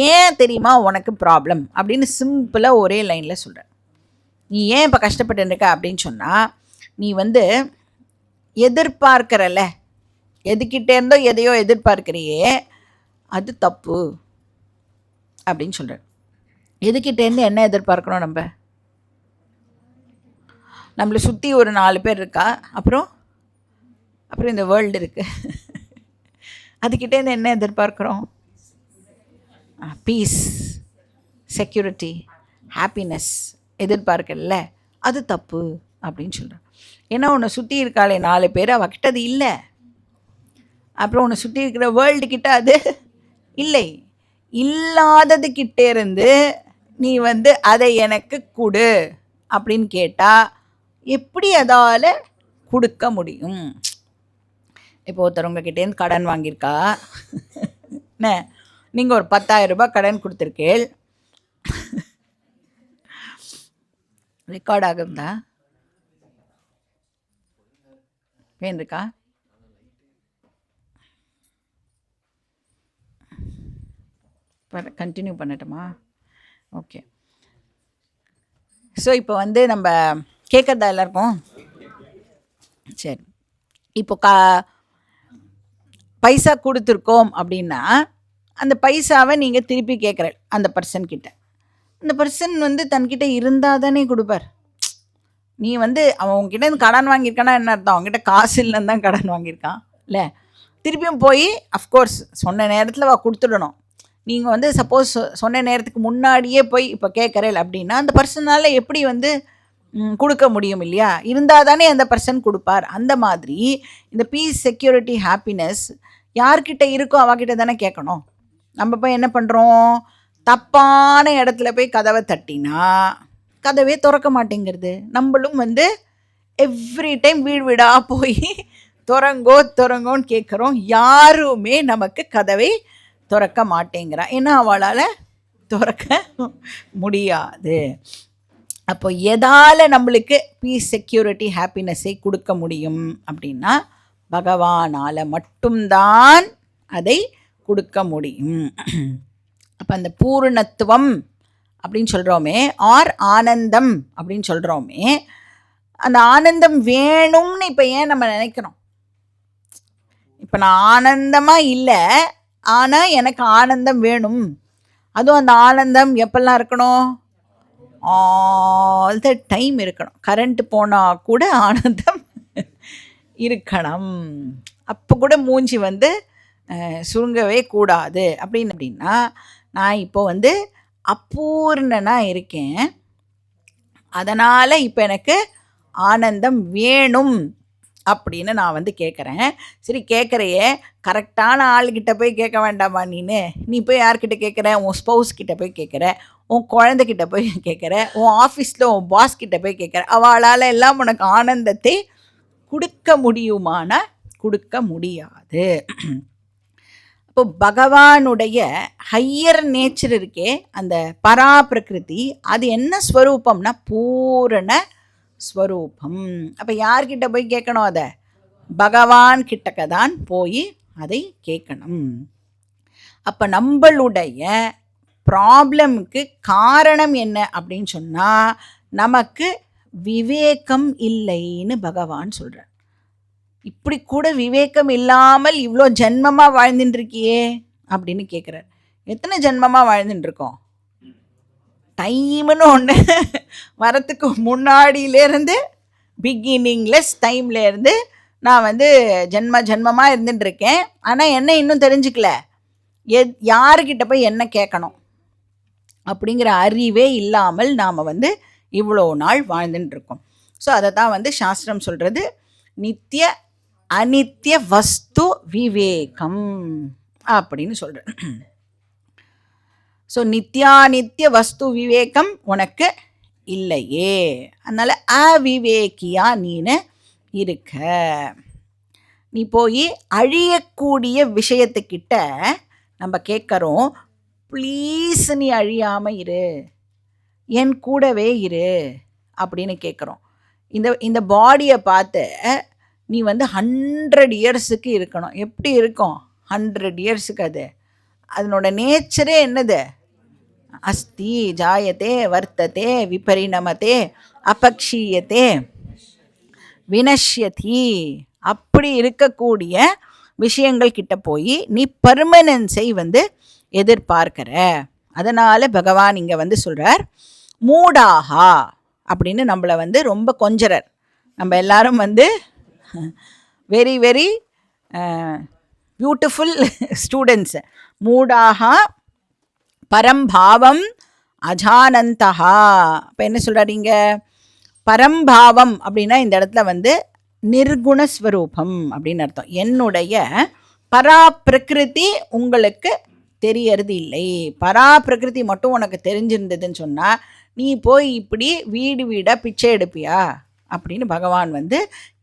ஏன் தெரியுமா உனக்கு ப்ராப்ளம் அப்படின்னு சிம்பிளாக ஒரே லைனில் சொல்கிறார். நீ ஏன் இப்போ கஷ்டப்பட்டு இருக்க அப்படின்னு சொன்னால், நீ வந்து எதிர்பார்க்கிறல்ல, எதுக்கிட்டே இருந்தோ எதையோ எதிர்பார்க்கிறியே, அது தப்பு அப்படின்னு சொல்கிறேன். எதுக்கிட்டேருந்து என்ன எதிர்பார்க்கணும் நம்ம? நம்மளை சுற்றி ஒரு 4 பேர் இருக்கா, அப்புறம் இந்த வேர்ல்டு இருக்குது. அதுக்கிட்டேருந்து என்ன எதிர்பார்க்குறோம்? பீஸ், செக்யூரிட்டி, ஹாப்பினஸ் எதிர்பார்க்கல. அது தப்பு அப்படின்னு சொல்கிறேன். ஏன்னா உன்னை சுற்றி இருக்காளே 4 பேர், அவகிட்ட அது இல்லை. அப்புறம் உன்னை சுற்றி இருக்கிற வேர்ல்டுக்கிட்ட அது இல்லை. இல்லாததுக்கிட்டே இருந்து நீ வந்து அதை எனக்கு கொடு அப்படின்னு கேட்டால் எப்படி அதால் கொடுக்க முடியும்? இப்போ ஒருத்தவங்கக்கிட்டேருந்து கடன் வாங்கியிருக்கா, என்ன, நீங்கள் ஒரு 10,000 ரூபாய் கடன் கொடுத்துருக்கேள். ரெக்கார்ட் ஆகும்தா? வேண்டிருக்கா? கண்டினியூ பண்ணட்டுமா? ஓகே. ஸோ இப்போ வந்து நம்ம கேட்குறதா எல்லாருக்கும்? சரி. இப்போ பைசா கொடுத்துருக்கோம் அப்படின்னா அந்த பைசாவை நீங்கள் திருப்பி கேட்குற அந்த பர்சன்கிட்ட. அந்த பர்சன் வந்து தன்கிட்ட இருந்தால் தானே கொடுப்பார். நீ வந்து அவன் உங்ககிட்ட கடன் வாங்கியிருக்கானா என்ன அர்த்தம்? அவங்ககிட்ட காசு இல்லைன்னு தான் கடன் வாங்கியிருக்கான் இல்லை. திருப்பியும் போய் அஃப்கோர்ஸ் சொன்ன நேரத்தில் கொடுத்துடணும். நீங்கள் வந்து சப்போஸ் சொன்ன நேரத்துக்கு முன்னாடியே போய் இப்போ கேட்குறேன் அப்படின்னா அந்த பர்சனால் எப்படி வந்து கொடுக்க முடியும் இல்லையா? இருந்தால் தானே அந்த பர்சன் கொடுப்பார். அந்த மாதிரி இந்த பீஸ், செக்யூரிட்டி, ஹாப்பினஸ் யார்கிட்ட இருக்கோ அவகிட்ட தானே கேட்கணும். நம்ம போய் என்ன பண்ணுறோம்? தப்பான இடத்துல போய் கதவை தட்டினா கதவே திறக்க மாட்டேங்கிறது. நம்மளும் வந்து எவ்ரி டைம் வீடு வீடாக போய் திறங்கோன்னு கேட்குறோம். யாருமே நமக்கு கதவை திறக்க மாட்டேங்கிறா. ஏன்னா அவளால் திறக்க முடியாது. அப்போ எதால் நம்மளுக்கு பீஸ், செக்யூரிட்டி, ஹாப்பினஸை கொடுக்க முடியும் அப்படின்னா பகவானால் மட்டும்தான் அதை கொடுக்க முடியும். அப்போ அந்த பூர்ணத்துவம் அப்படின்னு சொல்கிறோமே, ஆர் ஆனந்தம் அப்படின்னு சொல்கிறோமே, அந்த ஆனந்தம் வேணும்னு இப்போ ஏன் நம்ம நினைக்கிறோம்? இப்போ நான் ஆனந்தமாக இல்லை, ஆனால் எனக்கு ஆனந்தம் வேணும். அதுவும் அந்த ஆனந்தம் எப்பெல்லாம் இருக்கணும்? ஆல் த டைம் இருக்கணும். கரண்ட்டு போனால் கூட ஆனந்தம் இருக்கணும். அப்போ கூட மூஞ்சி வந்து சுருங்கவே கூடாது. அப்படின்னா நான் இப்போ வந்து அபூர்ணனாக இருக்கேன், அதனால் இப்போ எனக்கு ஆனந்தம் வேணும் அப்படின்னு நான் வந்து கேட்குறேன். சரி, கேட்குறையே, கரெக்டான ஆளுக்கிட்ட போய் கேட்க வேண்டாமா? நீ போய் யார்கிட்ட கேட்குற? உன் ஸ்பௌஸ் கிட்ட போய் கேட்குற, உன் குழந்தைகிட்ட போய் கேட்குற, உன் ஆஃபீஸில் உன் பாஸ் கிட்ட போய் கேட்குற. அவளால் எல்லாம் உனக்கு ஆனந்தத்தை கொடுக்க முடியுமானா கொடுக்க முடியாது. இப்போ பகவானுடைய ஹையர் நேச்சர் இருக்கே, அந்த பரா பிரகிருதி, அது என்ன ஸ்வரூபம்னா பூரண ஸ்வரூபம். அப்போ யார்கிட்ட போய் கேட்கணும்? அதை பகவான் கிட்டக்க தான் போய் அதை கேட்கணும். அப்போ நம்மளுடைய ப்ராப்ளமுக்கு காரணம் என்ன அப்படின்னு சொன்னால் நமக்கு விவேகம் இல்லைன்னு பகவான் சொல்கிறார். இப்படி கூட விவேகம் இல்லாமல் இவ்வளோ ஜென்மமாக வாழ்ந்துட்டுருக்கியே அப்படின்னு கேட்குறார். எத்தனை ஜென்மமாக வாழ்ந்துட்டுருக்கோம்? டைம்னு ஒன்று வரத்துக்கு முன்னாடியிலேருந்து, பிகினிங்லெஸ் டைம்லேருந்து நான் வந்து ஜென்மமாக இருந்துட்டுருக்கேன். ஆனால் என்ன இன்னும் தெரிஞ்சுக்கல, யாருக்கிட்ட போய் என்ன கேட்கணும் அப்படிங்கிற அறிவே இல்லாமல் நாம் வந்து இவ்வளோ நாள் வாழ்ந்துட்டுருக்கோம். ஸோ அதை தான் வந்து சாஸ்திரம் சொல்கிறது, நித்திய அனித்திய வஸ்து விவேகம் அப்படின்னு சொல்கிறேன். ஸோ நித்தியானித்திய வஸ்து விவேகம் உனக்கு இல்லையே, அதனால் அவிவேக்கியா நீனு இருக்க. நீ போய் அழியக்கூடிய விஷயத்துக்கிட்ட நம்ம கேட்குறோம், ப்ளீஸ் நீ அழியாமல் இரு, என் கூடவே இரு அப்படின்னு கேட்குறோம். இந்த பாடியை பார்த்து நீ வந்து 100 இயர்ஸுக்கு இருக்கணும். எப்படி இருக்கும் 100 இயர்ஸுக்கு? அதனோட நேச்சரே என்னது? அஸ்தி ஜாயத்தே வர்த்ததே விபரிணமத்தே அபக்ஷீயத்தே வினஷ்யதி. அப்படி இருக்கக்கூடிய விஷயங்கள் கிட்ட போய் நீ பர்மனன்ஸை எதிர்பார்க்கிற. அதனால் பகவான் இங்கே சொல்கிறார் மூடாகா அப்படின்னு நம்மளை ரொம்ப கொஞ்சரர். நம்ம எல்லாரும் வெரி வெரி பியூட்டிஃபுல் ஸ்டூடெண்ட்ஸ். மூடாகா பரம்பாவம் அஜானந்தகா. இப்போ என்ன சொல்கிறாரிங்க? பரம்பாவம் அப்படின்னா இந்த இடத்துல நிர்குணஸ்வரூபம் அப்படின்னு அர்த்தம். என்னுடைய பரா பிரகிருதி உங்களுக்கு தெரியறது இல்லை. பரா பிரகிருதி மட்டும் உனக்கு தெரிஞ்சிருந்ததுன்னு சொன்னால் நீ போய் இப்படி வீடு வீடாக பிச்சை எடுப்பியா அப்படின்னு பகவான்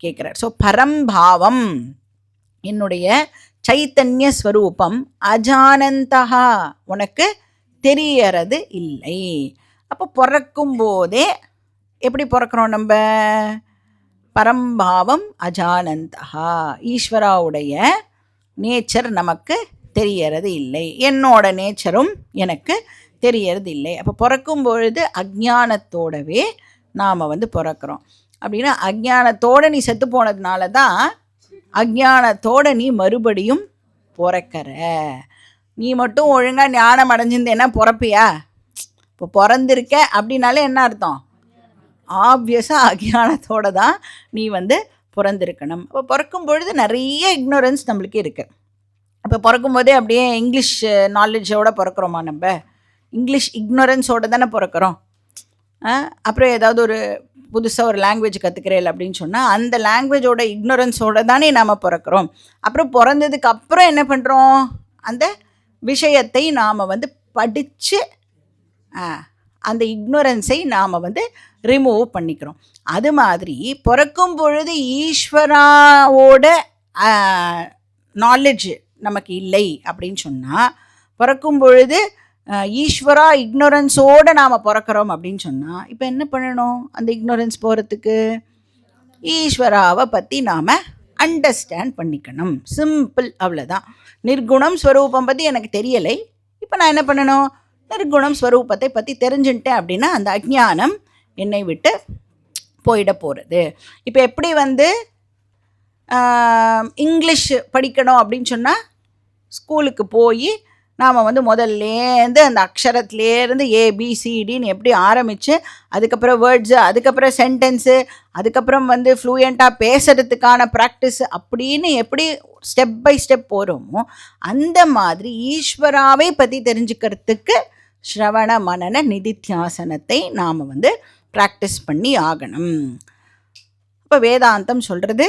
கேட்குறார். ஸோ பரம்பாவம் என்னுடைய சைத்தன்ய ஸ்வரூபம் அஜானந்தகா உனக்கு தெரியறது இல்லை. அப்போ பிறக்கும் போதே எப்படி பிறக்கிறோம் நம்ம? பரம்பாவம் அஜானந்தகா. ஈஸ்வராவுடைய நேச்சர் நமக்கு தெரியறது இல்லை, என்னோட நேச்சரும் எனக்கு தெரியறது இல்லை. அப்போ பிறக்கும் பொழுது அஜ்ஞானத்தோடவே நாம் பிறக்கிறோம். அப்படின்னா அஜ்ஞானத்தோடு நீ செத்து போனதுனால தான் அஜ்ஞானத்தோடு நீ மறுபடியும் பிறக்கிற. நீ மட்டும் ஒழுங்காக ஞானம் அடைஞ்சிருந்தேன்னா பிறப்பியா? இப்போ பிறந்திருக்க அப்படின்னாலே என்ன அர்த்தம்? ஆப்வியஸாக அஜ்ஞானத்தோடு தான் நீ பிறந்திருக்கணும். அப்போ பிறக்கும் பொழுது நிறைய இக்னோரன்ஸ் நம்மளுக்கு இருக்குது. இப்போ பிறக்கும்போதே அப்படியே இங்கிலீஷ் நாலேஜோடு பிறக்கிறோமா? நம்ம இங்கிலீஷ் இக்னோரன்ஸோடு தானே பிறக்கிறோம். அப்புறம் ஏதாவது ஒரு புதுசாக ஒரு லாங்குவேஜ் கற்றுக்கிறேன் அப்படின்னு சொன்னால் அந்த லாங்குவேஜோட இக்னோரன்ஸோடு தானே நாம் பிறக்கிறோம். அப்புறம் பிறந்ததுக்கு அப்புறம் என்ன பண்ணுறோம்? அந்த விஷயத்தை நாம் படித்து அந்த இக்னோரன்ஸை நாம் ரிமூவ் பண்ணிக்கிறோம். அது மாதிரி பிறக்கும் பொழுது ஈஸ்வராவோட நாலேஜ் நமக்கு இல்லை அப்படின்னு சொன்னால், பிறக்கும் பொழுது ஈஸ்வரா இக்னோரன்ஸோடு நாம் பிறக்கிறோம் அப்படின்னு சொன்னால் இப்போ என்ன பண்ணணும்? அந்த இக்னோரன்ஸ் போகிறதுக்கு ஈஸ்வராவை பற்றி நாம் அண்டர்ஸ்டாண்ட் பண்ணிக்கணும். சிம்பிள், அவ்வளோதான். நிர்குணம் ஸ்வரூபம் பற்றி எனக்கு தெரியலை, இப்போ நான் என்ன பண்ணணும்? நிர்குணம் ஸ்வரூபத்தை பற்றி தெரிஞ்சுட்டேன் அப்படின்னா அந்த அஜ்ஞானம் என்னை விட்டு போயிட போகிறது. இப்போ எப்படி இங்கிலீஷ் படிக்கணும் அப்படின்னு சொன்னால் ஸ்கூலுக்கு போய் நாம் முதல்லேருந்து அந்த அக்ஷரத்துலேருந்து ஏபிசிடின்னு எப்படி ஆரம்பித்து அதுக்கப்புறம் வேர்ட்ஸு, அதுக்கப்புறம் சென்டென்ஸு, அதுக்கப்புறம் ஃப்ளூயண்ட்டாக பேசுகிறதுக்கான ப்ராக்டிஸ் அப்படின்னு எப்படி ஸ்டெப் பை ஸ்டெப் போகிறோமோ அந்த மாதிரி ஈஸ்வராவை பற்றி தெரிஞ்சுக்கிறதுக்கு ஸ்ரவண மனன நிதித்தியாசனத்தை நாம் ப்ராக்டிஸ் பண்ணி ஆகணும். இப்போ வேதாந்தம் சொல்கிறது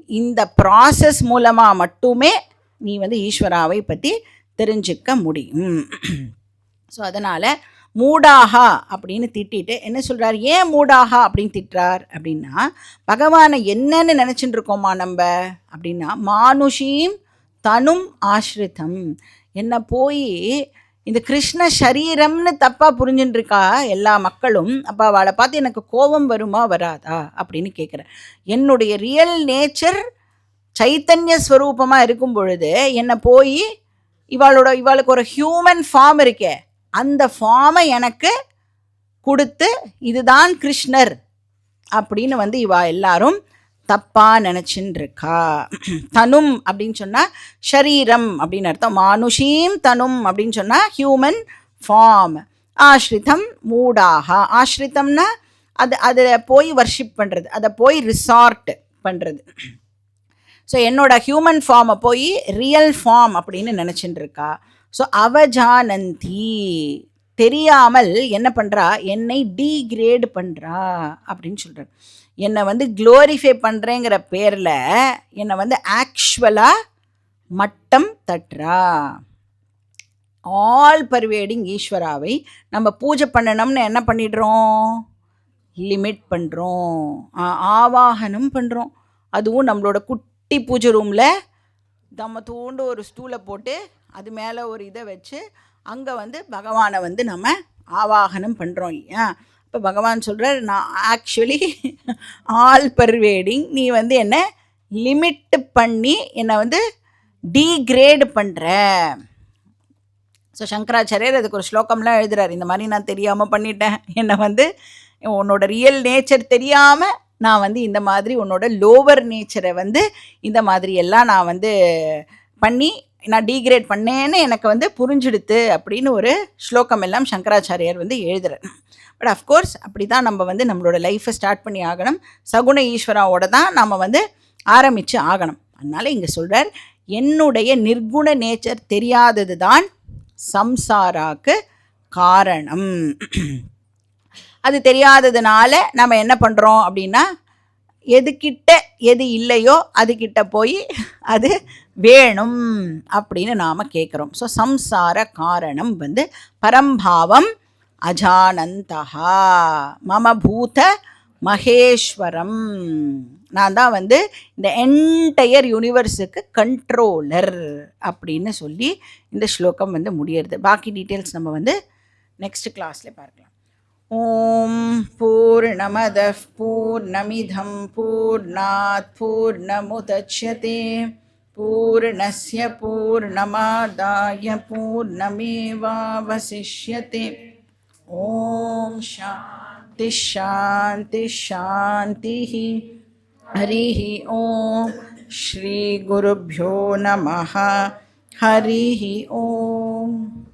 இந்த ப்ராசஸ் மூலமாக மட்டுமே நீ ஈஸ்வராவை பற்றி தெரிஞ்சிக்க முடியும். ஸோ அதனால் மூடாகா அப்படின்னு திட்டிட்டு என்ன சொல்கிறார்? ஏன் மூடாகா அப்படின்னு திட்டுறார் அப்படின்னா, பகவானை என்னன்னு நினச்சிட்டு இருக்கோமா நம்ம அப்படின்னா, மானுஷீம் தனும் ஆஸ்ரிதம். என்னை போய் இந்த கிருஷ்ண சரீரம்னு தப்பாக புரிஞ்சுட்டுருக்கா எல்லா மக்களும். அப்போ அவளை பார்த்து எனக்கு கோபம் வருமா வராதா அப்படின்னு கேட்குறேன். என்னுடைய ரியல் நேச்சர் சைத்தன்ய ஸ்வரூபமாக இருக்கும் பொழுது என்னை போய் இவாளுக்கு ஒரு ஹியூமன் ஃபார்ம் இருக்கே அந்த ஃபார்மை எனக்கு கொடுத்து இதுதான் கிருஷ்ணர் அப்படின்னு இவா எல்லாரும் தப்பாக நினச்சின்னு இருக்கா. தனும் அப்படின்னு சொன்னால் ஷரீரம் அப்படின்னு அர்த்தம். மானுஷீம் தனும் அப்படின்னு சொன்னால் ஹியூமன் ஃபார்ம். ஆஸ்ரிதம் மூடாகா. ஆஸ்ரிதம்னா அதில் போய் வர்ஷிப் பண்ணுறது, அதை போய் ரிசார்ட் பண்ணுறது. ஸோ என்னோட ஹியூமன் ஃபார்மை போய் ரியல் ஃபார்ம் அப்படின்னு நினச்சிட்டு இருக்கா. ஸோ அவஜானந்தி தெரியாமல் என்ன பண்ணுறா? என்னை டீக்ரேட் பண்ணுறா அப்படின்னு சொல்கிறார். என்னை க்ளோரிஃபை பண்ணுறேங்கிற பேரில் என்னை ஆக்சுவலாக மட்டம் தட்டுறா. ஆல் பர்வேடிங் ஈஸ்வராவை நம்ம பூஜை பண்ணணும்னு என்ன பண்ணிடுறோம்? லிமிட் பண்ணுறோம், ஆவாகனம் பண்ணுறோம். அதுவும் நம்மளோட குட்டி பூஜை ரூமில் நம்ம தூண்டு ஒரு ஸ்டூலை போட்டு அது மேலே ஒரு இதை வச்சு அங்கே பகவானை நம்ம ஆவாகனம் பண்ணுறோம் இல்லையா? இப்போ பகவான் சொல்கிறார், நான் ஆக்சுவலி ஆல் பர்வேடிங். நீ என்னை லிமிட்டு பண்ணி என்னை டீக்ரேடு பண்ணுற. ஸோ ஸோ சங்கராச்சாரியர் அதுக்கு ஒரு ஸ்லோகம்லாம் எழுதுறார். இந்த மாதிரி நான் தெரியாமல் பண்ணிட்டேன், என்னை வந்து உன்னோட ரியல் நேச்சர் தெரியாமல் நான் வந்து இந்த மாதிரி உன்னோட லோவர் நேச்சரை வந்து இந்த மாதிரி எல்லாம் நான் வந்து பண்ணி நான் டீக்ரேட் பண்ணேன்னு எனக்கு வந்து புரிஞ்சுடுத்து அப்படின்னு ஒரு ஸ்லோகம் எல்லாம் சங்கராச்சாரியார் வந்து எழுதுறார். பட் அஃப்கோர்ஸ் அப்படி தான் நம்ம வந்து நம்மளோட லைஃப்பை ஸ்டார்ட் பண்ணி ஆகணும். சகுண ஈஸ்வராவோட தான் நம்ம வந்து ஆரம்பித்து ஆகணும். அதனால் இங்கே சொல்கிறார், என்னுடைய நிர்குண நேச்சர் தெரியாதது தான் சம்சாராக்கு காரணம். அது தெரியாததுனால நம்ம என்ன பண்ணுறோம் அப்படின்னா, எதுக்கிட்ட எது இல்லையோ அதுக்கிட்ட போய் அது வேணும் அப்படின்னு நாம் கேட்குறோம். ஸோ சம்சார காரணம் வந்து பரம்பாவம் அஜானந்தஹா மம பூத மகேஸ்வரம். நான் தான் வந்து இந்த என்டையர் யூனிவர்ஸுக்கு கண்ட்ரோலர் அப்படின்னு சொல்லி இந்த ஸ்லோகம் வந்து முடியறது. பாக்கி டீட்டெயில்ஸ் நம்ம வந்து நெக்ஸ்ட் கிளாஸில் பார்க்கலாம். ஓம் பூர்ணமதః பூர்ணமிதம் பூர்ணாத் பூர்ணமுதச்யதே பூர்ணஸ்ய பூர்ணமாதாய பூர்ணமேவாவசிஷ்யதே. ஓம் சாந்தி சாந்தி சாந்திः. ஹரிः ஓம் ஸ்ரீ குருभ्यो நமः. ஹரிः ஓம்.